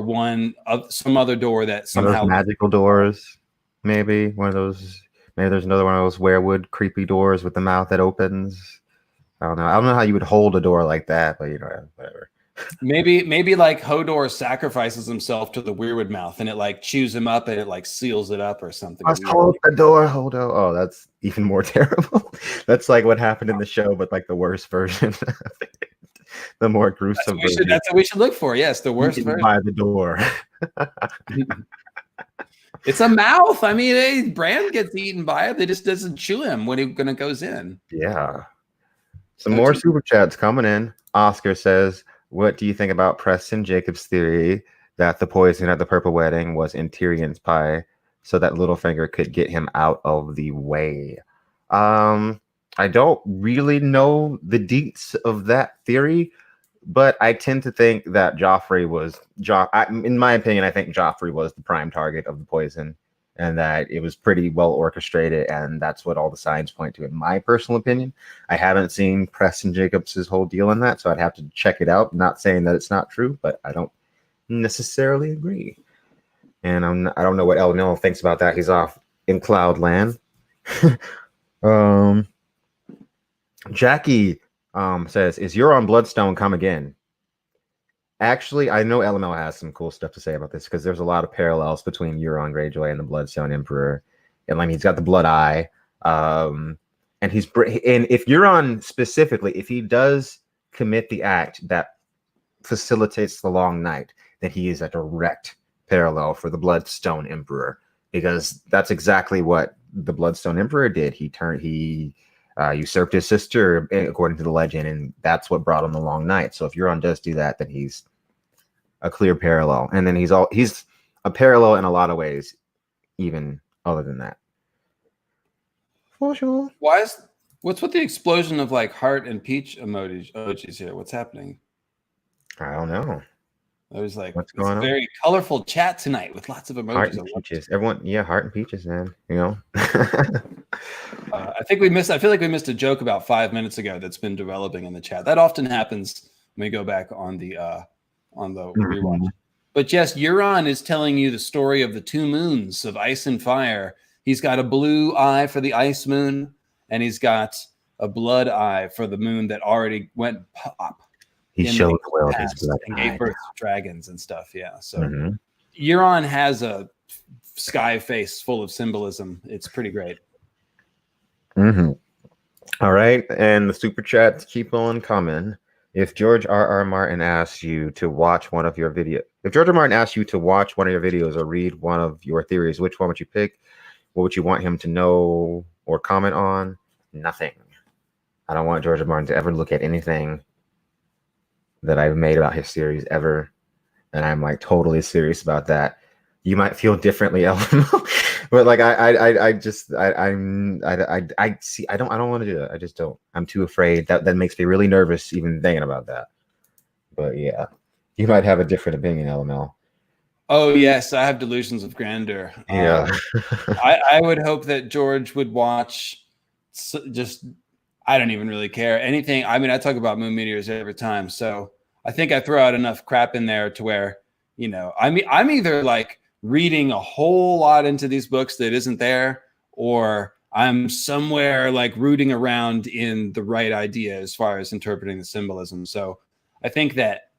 some other door that somehow magical doors. Maybe one of those. Maybe there's another one of those weirwood creepy doors with the mouth that opens. I don't know how you would hold a door like that, but whatever. Maybe like Hodor sacrifices himself to the weirwood mouth and it like chews him up and it like seals it up or something. Must hold the door, Holdo. Oh, that's even more terrible. That's like what happened in the show, but like the worst version. The more gruesome version. That's what we should look for. Yes, the worst version. By the door. It's a mouth. I mean, Bran gets eaten by it. They just doesn't chew him when he goes in. Yeah. Some more super chats coming in. Oscar says, what do you think about Preston Jacobs' theory that the poison at the Purple Wedding was in Tyrion's pie so that Littlefinger could get him out of the way? I don't really know the deets of that theory, but I tend to think that Joffrey was, in my opinion, I think Joffrey was the prime target of the poison and that it was pretty well orchestrated, and that's what all the signs point to, in my personal opinion. I haven't seen Preston Jacobs' whole deal in that, so I'd have to check it out. Not saying that it's not true, but I don't necessarily agree. And I don't know what El thinks about that. He's off in Cloudland. Jackie says, is Euron Bloodstone come again? Actually, I know LML has some cool stuff to say about this because there's a lot of parallels between Euron Greyjoy and the Bloodstone Emperor. And like he's got the Blood Eye. And if Euron specifically, if he does commit the act that facilitates the Long Night, then he is a direct parallel for the Bloodstone Emperor, because that's exactly what the Bloodstone Emperor did. He usurped his sister, according to the legend, and that's what brought him the Long Night. So if Euron does do that, then he's a clear parallel, and then he's a parallel in a lot of ways, even other than that. For sure. What's with the explosion of like heart and peach emojis here? What's happening? I don't know. It was like what's going on? Very colorful chat tonight with lots of emojis. Heart and peaches. Everyone, heart and peaches, man. You know. I feel like we missed a joke about 5 minutes ago that's been developing in the chat. That often happens when we go back on the rewatch. But yes, Euron is telling you the story of the two moons of ice and fire. He's got a blue eye for the ice moon, and he's got a blood eye for the moon that already went pop. He showed the world his blood and gave birth to dragons and stuff. Yeah. So Euron has a sky face full of symbolism. It's pretty great. All right. And the super chats keep on coming. If George R.R. Martin asks you to watch one of your videos, or read one of your theories, which one would you pick? What would you want him to know or comment on? Nothing. I don't want George R. Martin to ever look at anything that I've made about his series ever, and I'm like totally serious about that. You might feel differently, but like I don't want to do that. I just don't. I'm too afraid. That makes me really nervous even thinking about that. But yeah, you might have a different opinion, LML. Oh yes, I have delusions of grandeur. Yeah, I would hope that George would watch. I don't even really care anything. I mean, I talk about moon meteors every time, so I think I throw out enough crap in there to where, I'm either like reading a whole lot into these books that isn't there, or I'm somewhere like rooting around in the right idea as far as interpreting the symbolism. So I think that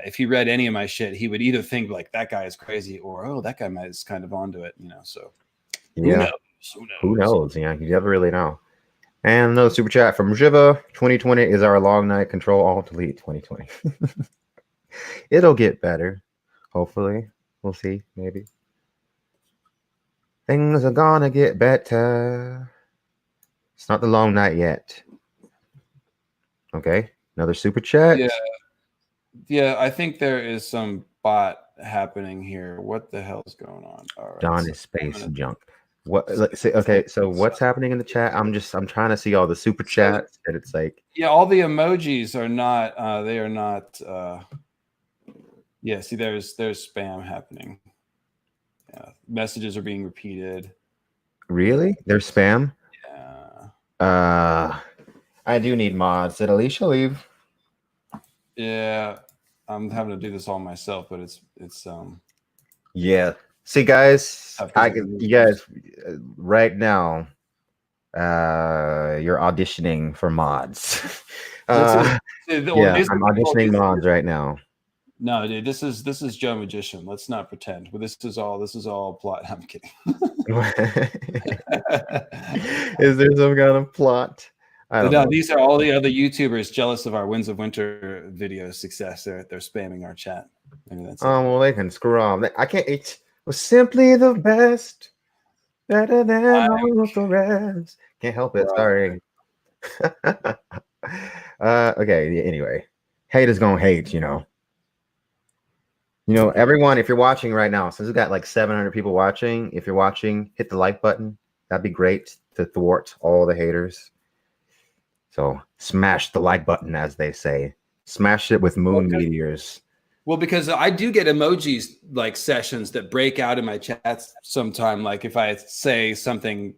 if he read any of my shit, he would either think like that guy is crazy, or oh, that guy is kind of onto it, So yeah, who knows? Yeah, you never really know. And another super chat from Jiva. 2020 is our long night. Control Alt Delete 2020. It'll get better. Hopefully. We'll see. Maybe. Things are gonna get better. It's not the long night yet. Okay. Another super chat. Yeah, I think there is some bot happening here. What the hell is going on? All right. Dawn is space junk. Okay, so what's happening in the chat? I'm trying to see all the super chats, and it's like, all the emojis are not they are not see, there's spam happening. Messages are being repeated. Really? There's spam? Yeah. I do need mods. Did Alicia leave? Yeah, I'm having to do this all myself, but it's yeah. See, guys, you guys right now, You're auditioning for mods. This Yeah, I'm auditioning mods right now. No, dude, this is Joe Magician. Let's not pretend. But this is all plot. I'm kidding. Is there some kind of plot? I don't know. These are all the other YouTubers jealous of our Winds of Winter video success. They're spamming our chat. Maybe that's well, they can screw off. I can't. It was simply the best, better than all of the rest. Can't help it. Sorry. Okay. Anyway, hate is gonna hate. Everyone, if you're watching right now, since we've got like 700 people watching, if you're watching, hit the like button. That'd be great to thwart all the haters. So smash the like button, as they say. Smash it with moon meteors. Well, because I do get emojis like sessions that break out in my chats sometime. Like if I say something,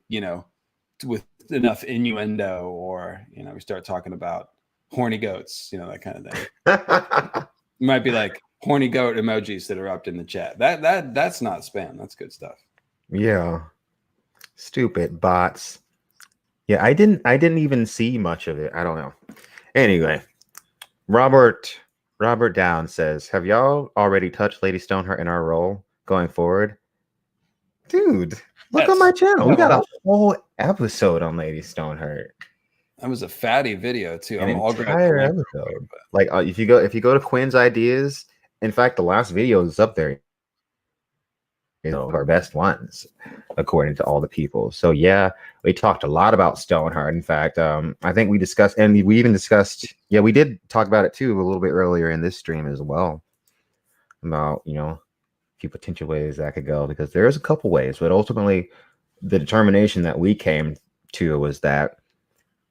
with enough innuendo, or we start talking about horny goats, that kind of thing. It might be like horny goat emojis that erupt in the chat. That's not spam. That's good stuff. Yeah. Stupid bots. Yeah, I didn't even see much of it. I don't know. Anyway, Robert Down says, have y'all already touched Lady Stoneheart in our role going forward? Dude, look on my channel. We got a whole episode on Lady Stoneheart. That was a fatty video too. An entire episode. Like if you go to Quinn's ideas, in fact, the last video is up there. Our best ones, according to all the people. So yeah, we talked a lot about Stoneheart. In fact, I think we discussed, and we even discussed. Yeah, we did talk about it too a little bit earlier in this stream as well. About a few potential ways that could go, because there's a couple ways, but ultimately, the determination that we came to was that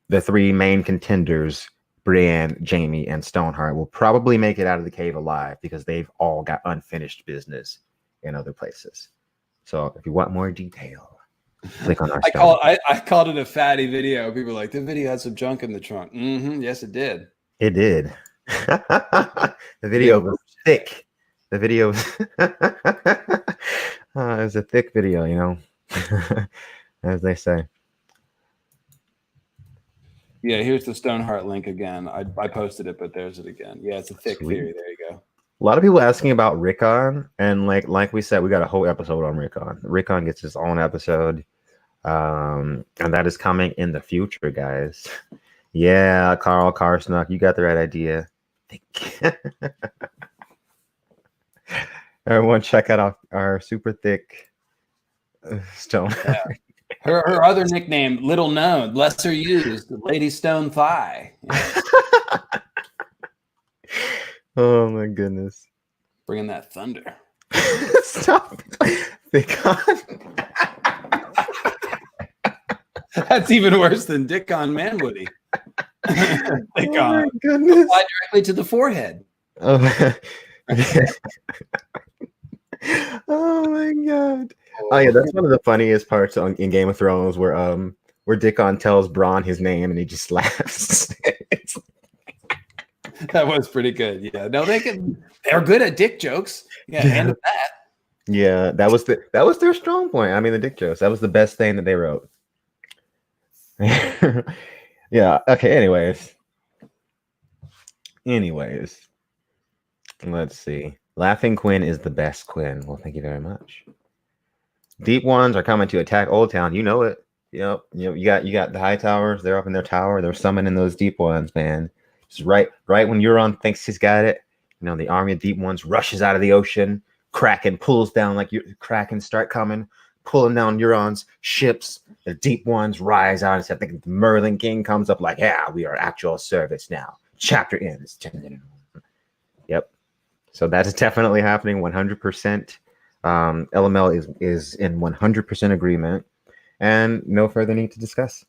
the three main contenders, Bran, Jaime, and Stoneheart, will probably make it out of the cave alive because they've all got unfinished business in other places. So if you want more detail, click on our I called it a fatty video. People were like, the video had some junk in the trunk. Yes, it did. It did. The video was thick. The video it was a thick video, as they say. Yeah, here's the Stoneheart link again. I posted it, but there's it again. Yeah, it's a thick theory. There you go. A lot of people asking about Rickon, and like we said, we got a whole episode on Rickon. Rickon gets his own episode, and that is coming in the future, guys. Yeah, Carl Carsnock, you got the right idea. Everyone, check out our super thick Stone. Yeah. Her other nickname, little known, lesser used, Lady Stone Thigh. Yeah. Oh my goodness. Bringing that thunder. Stop. That's even worse than Dickon Manwoody. Oh my goodness. Apply directly to the forehead. Oh my god. Oh yeah, that's one of the funniest parts in Game of Thrones where Dickon tells Bronn his name and he just laughs. That was pretty good. Yeah. No, they're good at dick jokes. Yeah, hand of that. Yeah, that was their strong point. I mean, the dick jokes. That was the best thing that they wrote. Yeah, okay, anyways. Let's see. Laughing Quinn is the best Quinn. Well, thank you very much. Deep ones are coming to attack Old Town. You know it. Yep. You got the high towers. They're up in their tower. They're summoning those deep ones, man. Just right when Euron thinks he's got it, the army of deep ones rushes out of the ocean. Kraken pulls down, like Kraken start coming, pulling down Euron's ships. The deep ones rise out. I think the Merlin King comes up like, yeah, we are at your service now. Chapter ends. Yep. So that is definitely happening 100%. LML is in 100% agreement, and no further need to discuss.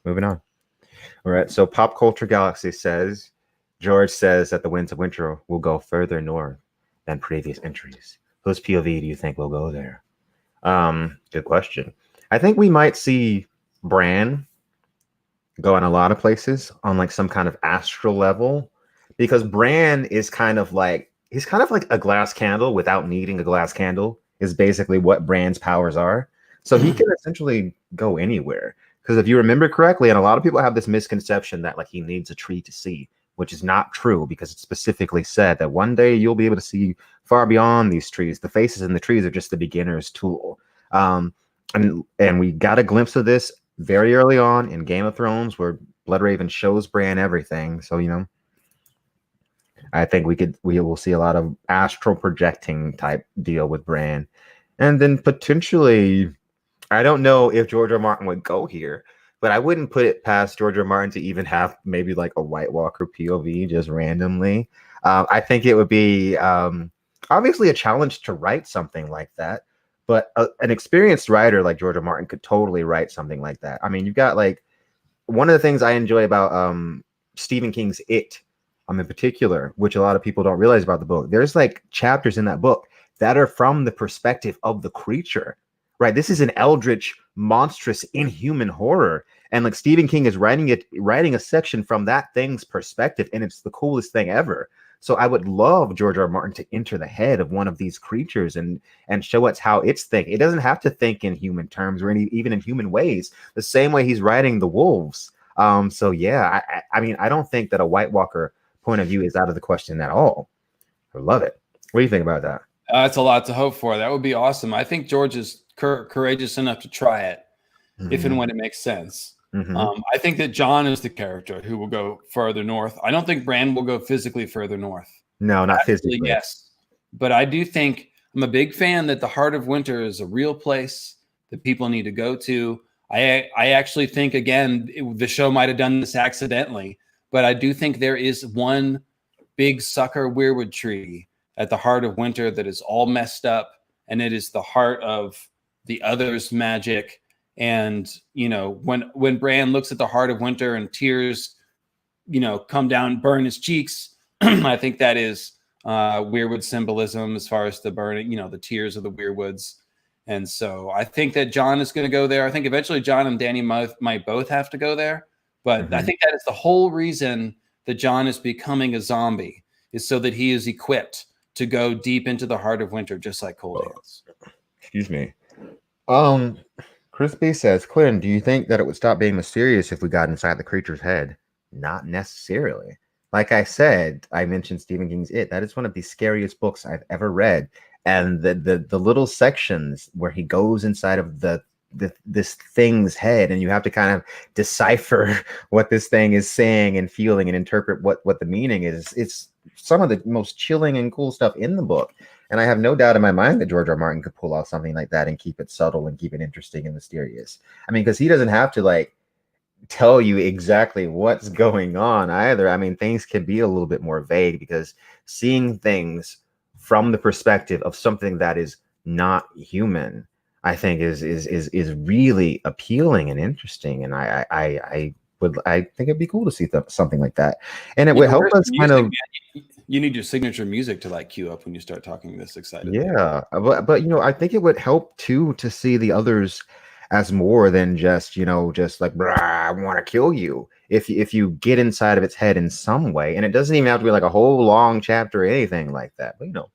Moving on. All right, so Pop Culture Galaxy says, George says that the Winds of Winter will go further north than previous entries. Whose POV do you think will go there? Good question. I think we might see Bran go in a lot of places on like some kind of astral level, because Bran is he's kind of like a glass candle without needing a glass candle, is basically what Bran's powers are. So he can essentially go anywhere. Because if you remember correctly, and a lot of people have this misconception that like he needs a tree to see, which is not true, because it's specifically said that one day you'll be able to see far beyond these trees. The faces in the trees are just the beginner's tool. And we got a glimpse of this very early on in Game of Thrones, where Bloodraven shows Bran everything. So, you know, I think we will see a lot of astral projecting type deal with Bran. And then potentially, I don't know if George R. Martin would go here, but I wouldn't put it past George R. Martin to even have maybe like a White Walker POV just randomly. I think it would be obviously a challenge to write something like that, but an experienced writer like George R. Martin could totally write something like that. I mean, you've got like one of the things I enjoy about Stephen King's It, in particular, which a lot of people don't realize about the book. There's like chapters in that book that are from the perspective of the creature, right? This is an eldritch, monstrous, inhuman horror. And like Stephen King is writing a section from that thing's perspective, and it's the coolest thing ever. So I would love George R. R. Martin to enter the head of one of these creatures and show us how it's thinking. It doesn't have to think in human terms or even in human ways, the same way he's writing the wolves. So yeah, I mean, I don't think that a White Walker point of view is out of the question at all. I love it. What do you think about that? That's a lot to hope for. That would be awesome. I think George is courageous enough to try it if and when it makes sense. I think that Jon is the character who will go further north. I don't think Bran will go physically further north. No, not physically. Yes. But I do think I'm a big fan that the Heart of Winter is a real place that people need to go to. I actually think, again, the show might have done this accidentally, but I do think there is one big sucker weirwood tree at the Heart of Winter that is all messed up, and it is the heart of the other's magic. And, you know, when Bran looks at the Heart of Winter and tears, you know, come down, burn his cheeks, I think that is weirwood symbolism as far as the burning, you know, the tears of the weirwoods. And so I think that Jon is going to go there. I think eventually Jon and Dany might both have to go there. But I think that is the whole reason that Jon is becoming a zombie, is so that he is equipped to go deep into the Heart of Winter, just like Cold Hands. Excuse me. Chris B says, Quinn, do you think that it would stop being mysterious if we got inside the creature's head? Not necessarily. Like I said, I mentioned Stephen King's It. That is one of the scariest books I've ever read. And the little sections where he goes inside of this thing's head, and you have to kind of decipher what this thing is saying and feeling and interpret what the meaning is. It's some of the most chilling and cool stuff in the book. And I have no doubt in my mind that George R. R. Martin could pull off something like that and keep it subtle and keep it interesting and mysterious. I mean, because he doesn't have to like tell you exactly what's going on either. I mean, things can be a little bit more vague, because seeing things from the perspective of something that is not human, I think is really appealing and interesting. And I think it'd be cool to see something like that. And it would help us kind of. You need your signature music to like cue up when you start talking this excited. Yeah, but you know, I think it would help too to see the others as more than just, you know, just like, I want to kill you. If you get inside of its head in some way, and it doesn't even have to be like a whole long chapter or anything like that. But you know,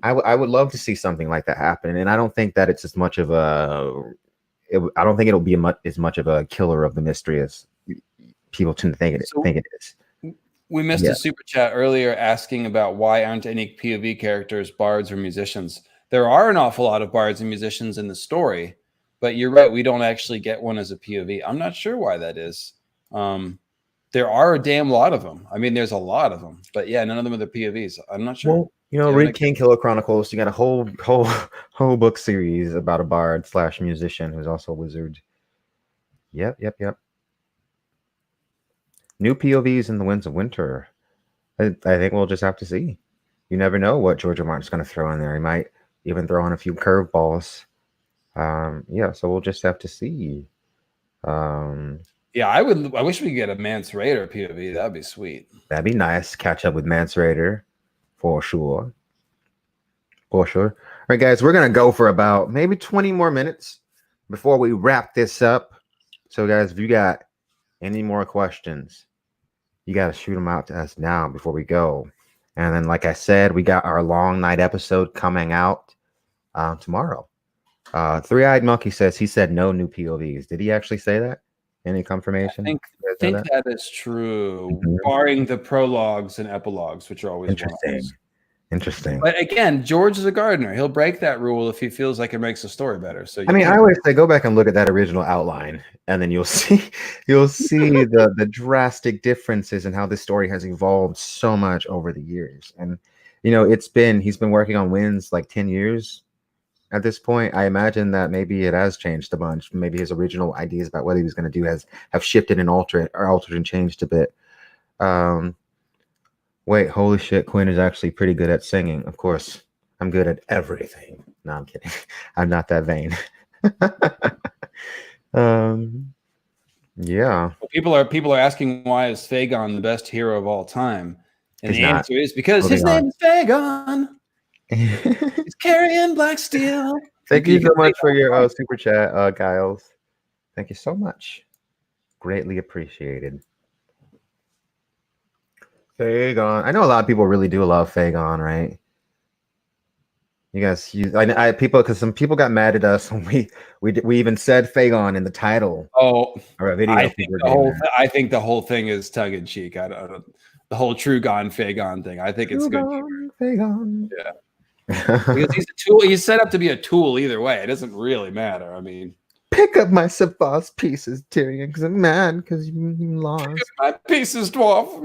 I would love to see something like that happen. And I don't think that it's as much of I don't think it'll be as much of a killer of the mystery as people tend to think it is. We missed a super chat earlier asking about why aren't any POV characters bards or musicians. There are an awful lot of bards and musicians in the story, but you're right, we don't actually get one as a POV. I'm not sure why that is. There are a damn lot of them. I mean, there's a lot of them, but yeah, none of them are the POVs. I'm not sure. Well, you know, read King Killer Chronicles. You got a whole book series about a bard / musician who's also a wizard. Yep. New POVs in the Winds of Winter. I think we'll just have to see. You never know what George R. Martin's going to throw in there. He might even throw in a few curveballs. So we'll just have to see. Yeah, I wish we could get a Mance Rayder POV. That'd be sweet. That'd be nice. Catch up with Mance Rayder for sure. All right, guys, we're going to go for about maybe 20 more minutes before we wrap this up. So, guys, if you got any more questions, you got to shoot them out to us now before we go. And then, like I said, we got our long night episode coming out tomorrow. Three-Eyed Monkey says he said no new POVs. Did he actually say that? Any confirmation? I think that is true, Mhm. barring the prologues and epilogues, which are always Interesting. But again, George is a gardener. He'll break that rule if he feels like it makes the story better. So I always say go back and look at that original outline, and then you'll see the drastic differences in how this story has evolved so much over the years. And he's been working on Winds like 10 years at this point. I imagine that maybe it has changed a bunch. Maybe his original ideas about what he was going to do have shifted and altered and changed a bit. Wait, holy shit, Quinn is actually pretty good at singing. Of course, I'm good at everything. No, I'm kidding. I'm not that vain. Yeah. Well, people are asking why is Fagon the best hero of all time? And the answer is because his name is Fagon. He's carrying black steel. Thank you so much for your super chat, Giles. Thank you so much. Greatly appreciated. Fagon. I know a lot of people really do love Fagon, right? You guys, because some people got mad at us when we even said Fagon in the title. Oh, or a video. I think the whole thing is tongue in cheek. I don't the whole Trugon Fagon thing. I think it's good. Fagon. Yeah. Because he's a tool. He's set up to be a tool either way. It doesn't really matter. I mean, pick up my Savas pieces, Tyrion, because I'm mad because you lost. Pick up my pieces, dwarf.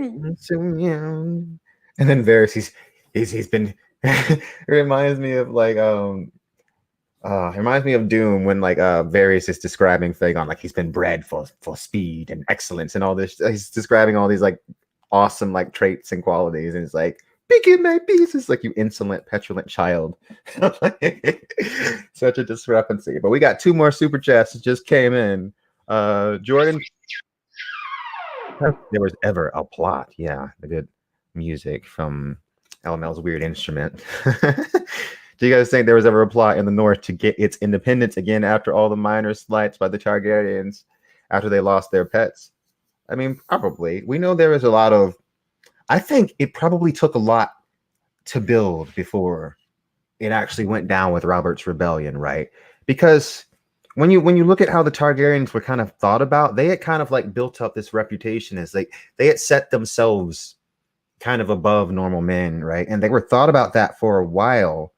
And then Varys, he's been. It reminds me of it reminds me of Doom when Varys is describing Fagon like he's been bred for speed and excellence and all this. He's describing all these awesome traits and qualities, and it's like, pick up my pieces, like, you insolent, petulant child. Such a discrepancy. But we got 2 more super chats that just came in. Jordan, there was ever a plot. Yeah, the good music from LML's weird instrument. Do you guys think there was ever a plot in the North to get its independence again after all the minor slights by the Targaryens after they lost their pets? I mean, probably. We know there was a lot of. I think it probably took a lot to build before it actually went down with Robert's rebellion, right? Because when you look at how the Targaryens were kind of thought about, they had kind of built up this reputation as they had set themselves kind of above normal men, right? And they were thought about that for a while,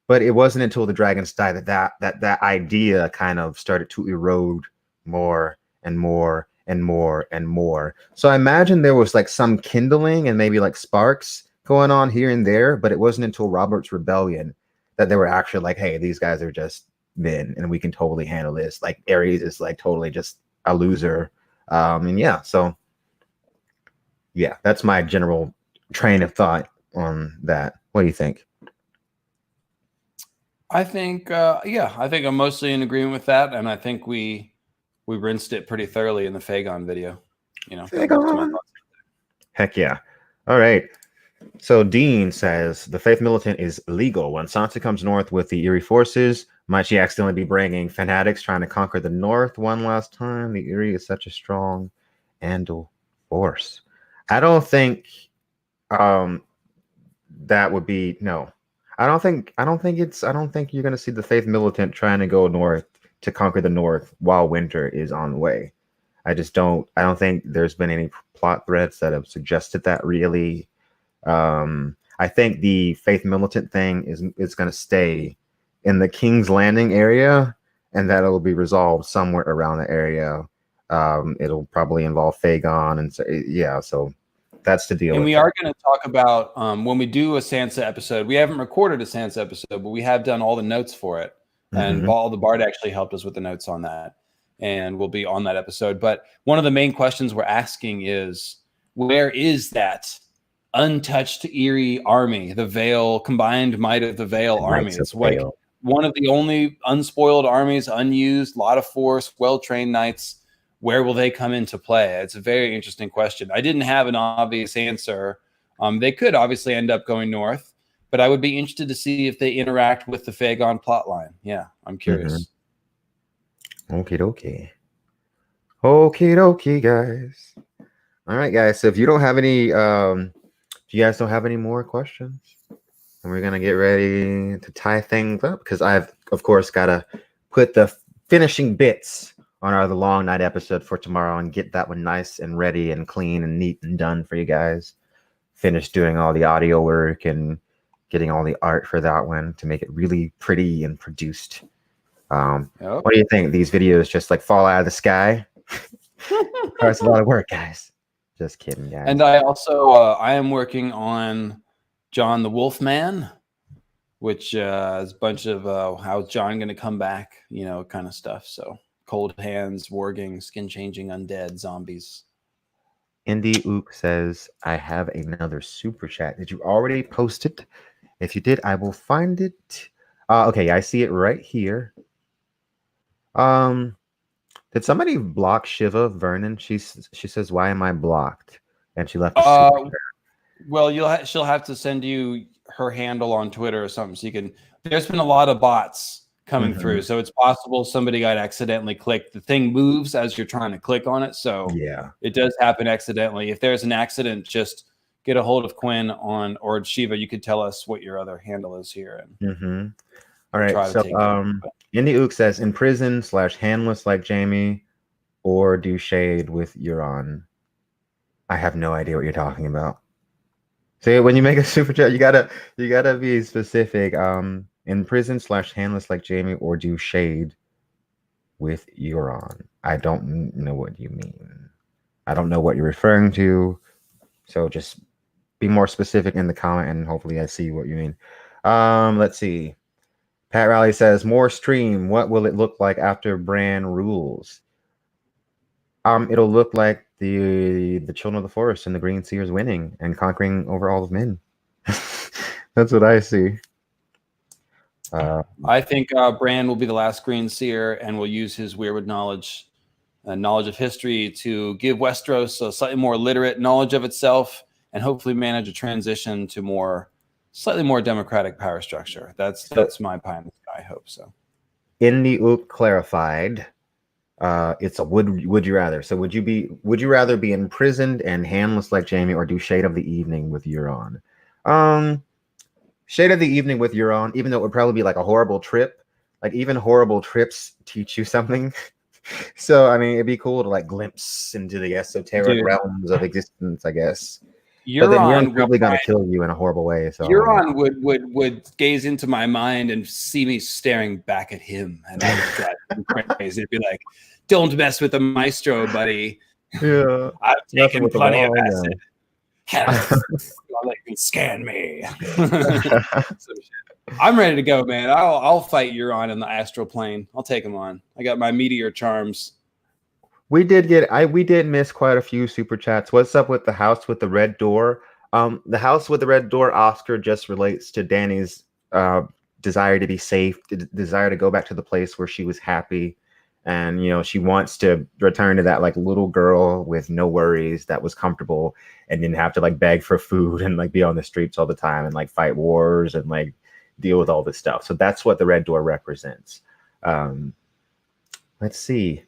but it wasn't until the dragons died that idea kind of started to erode more and more and more and more. So I imagine there was some kindling and maybe sparks going on here and there, but it wasn't until Robert's rebellion that they were actually hey, these guys are just men and we can totally handle this. Ares is totally just a loser. And yeah, so yeah, that's my general train of thought on that. What do you think? I think I think I'm mostly in agreement with that, and I think we rinsed it pretty thoroughly in the Fagon video. Fagon. Heck yeah. All right. So Dean says the Faith Militant is legal. When Sansa comes north with the Eyrie forces, might she accidentally be bringing fanatics trying to conquer the north one last time? The Eyrie is such a strong Andal force. I don't think that would be no. I don't think you're gonna see the Faith Militant trying to go north to conquer the north while winter is on the way. I don't think there's been any plot threads that have suggested that really. I think the Faith Militant thing is going to stay in the King's Landing area, and that it'll be resolved somewhere around the area. It'll probably involve Fagon, and so that's the deal. And we are going to talk about when we do a Sansa episode. We haven't recorded a Sansa episode, but we have done all the notes for it. And Ball the Bard actually helped us with the notes on that, and we'll be on that episode. But one of the main questions we're asking is, where is that untouched Eyrie army, the Vale, combined might of the Vale army? It's one of the only unspoiled armies, unused, a lot of force, well-trained knights. Where will they come into play? It's a very interesting question. I didn't have an obvious answer. They could obviously end up going north, but I would be interested to see if they interact with the Fagon plotline. Yeah, I'm curious. Okie dokie, guys. All right, guys. So if you don't have any, if you guys don't have any more questions, and we're gonna get ready to tie things up because I have of course, gotta put the finishing bits on the long night episode for tomorrow and get that one nice and ready and clean and neat and done for you guys. Finish doing all the audio work and getting all the art for that one to make it really pretty and produced. What do you think? These videos just like fall out of the sky? That's a lot of work, guys. Just kidding, guys. And I also I am working on Jon the Wolfman, which is a bunch of how's Jon going to come back, you know, kind of stuff. So cold hands, warging, skin changing, undead, zombies. Indie Ook says, I have another super chat. Did you already post it? If you did, I will find it. Okay, I see it right here. Did somebody block Shiva Vernon? She says, "Why am I blocked?" And she left. Well, she'll have to send you her handle on Twitter or something, so you can. There's been a lot of bots coming through, so it's possible somebody got accidentally clicked. The thing moves as you're trying to click on it, so yeah, it does happen accidentally. If there's an accident, just get a hold of Quinn or Shiva. You could tell us what your other handle is here. And all right. So, Indie Ook says, in prison / handless like Jaime, or do shade with Euron. I have no idea what you're talking about. See, when you make a super chat, you gotta be specific. In prison / handless like Jaime, or do shade with Euron. I don't know what you mean. I don't know what you're referring to. So just be more specific in the comment, and hopefully I see what you mean. Let's see. Pat Raleigh says, more stream. What will it look like after Bran rules? It'll look like the Children of the Forest and the Green Seers winning and conquering over all of men. That's what I see. I think Bran will be the last Green Seer and will use his weirwood knowledge of history to give Westeros a slightly more literate knowledge of itself and hopefully manage a transition to slightly more democratic power structure. That's my pie in the sky. I hope so. Indie Ook clarified. It's a would you rather. So would you rather be imprisoned and handless like Jaime, or do Shade of the Evening with Euron? Shade of the Evening with Euron, even though it would probably be like a horrible trip. Like even horrible trips teach you something. So I mean, it'd be cool to like glimpse into the esoteric realms of existence, I guess. Euron's probably gonna kill you in a horrible way. So Euron would gaze into my mind and see me staring back at him, and I would drive him crazy. It'd be like, "Don't mess with the maestro, buddy." Yeah, I've taken plenty of acid. Let you scan me. I'm ready to go, man. I'll fight Euron in the astral plane. I'll take him on. I got my meteor charms. We did miss quite a few super chats. What's up with the house with the red door? The house with the red door, Oscar, just relates to Dany's desire to be safe, desire to go back to the place where she was happy. And, you know, she wants to return to that like little girl with no worries that was comfortable and didn't have to like beg for food and like be on the streets all the time and like fight wars and like deal with all this stuff. So that's what the red door represents. Let's see.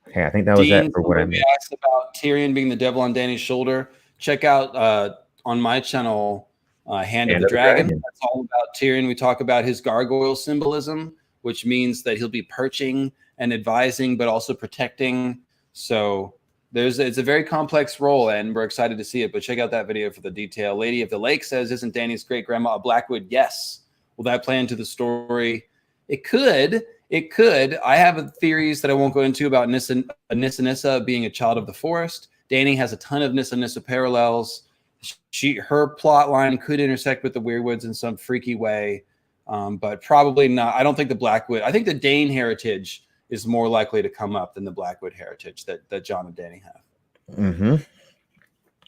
Okay, I think that was it for what I mean. Asked about Tyrion being the devil on Dany's shoulder. Check out on my channel, Hand of the Dragon. That's all about Tyrion. We talk about his gargoyle symbolism, which means that he'll be perching and advising, but also protecting. So it's a very complex role, and we're excited to see it. But check out that video for the detail. Lady of the Lake says, "Isn't Dany's great grandma a Blackwood?" Yes. Will that play into the story? It could. It could. I have theories that I won't go into about Nissa being a child of the forest. Dany has a ton of Nissa parallels. Her plot line could intersect with the Weirwoods in some freaky way, but probably not. I don't think the Blackwood. I think the Dane heritage is more likely to come up than the Blackwood heritage that Jon and Dany have. Mm-hmm.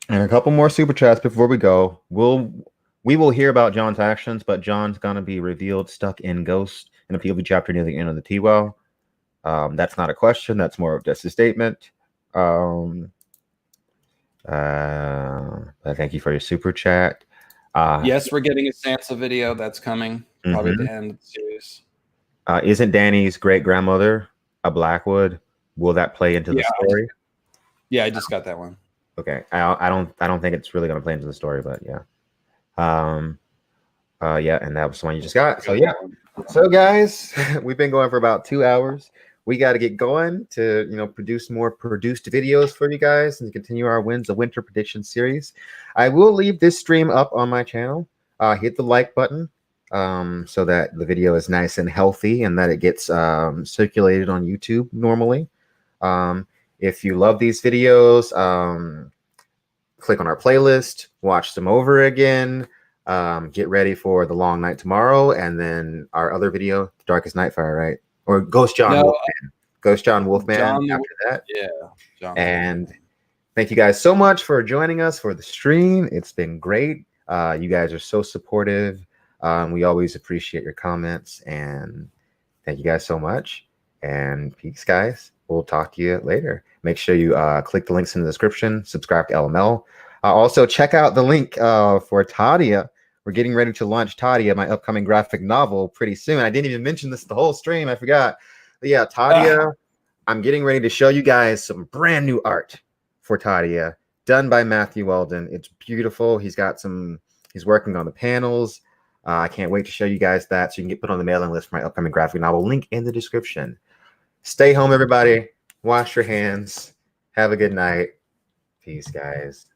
And a couple more super chats before we go. We will hear about Jon's actions, but Jon's gonna be revealed stuck in Ghost in a POV chapter near the end of the T-Well. That's not a question. That's more of just a statement. But thank you for your super chat. Yes, we're getting a Sansa video that's coming probably at the end of the series. Isn't Dany's great grandmother a Blackwood? Will that play into the story? I just got that one. Okay, I don't think it's really gonna play into the story, but yeah. Yeah, and that was the one you just got. So yeah, So, guys, we've been going for about 2 hours. We got to get going to, produce more produced videos for you guys and continue our Winds of Winter prediction series. I will leave this stream up on my channel. Hit the like button so that the video is nice and healthy and that it gets circulated on YouTube normally. If you love these videos, click on our playlist, watch them over again. Get ready for the long night tomorrow, and then our other video, The Darkest Nightfire, right? Or Ghost Jon Wolfman. Ghost Jon Wolfman after that. Yeah. John. And thank you guys so much for joining us for the stream. It's been great. You guys are so supportive. We always appreciate your comments, and thank you guys so much. And peace, guys. We'll talk to you later. Make sure you click the links in the description, subscribe to LML. Also, check out the link for Tadia. We're getting ready to launch Tadia, my upcoming graphic novel, pretty soon. I didn't even mention this the whole stream. I forgot. But yeah, Tadia, I'm getting ready to show you guys some brand new art for Tadia, done by Matthew Weldon. It's beautiful. He's working on the panels. I can't wait to show you guys that so you can get put on the mailing list for my upcoming graphic novel. Link in the description. Stay home, everybody. Wash your hands. Have a good night. Peace, guys.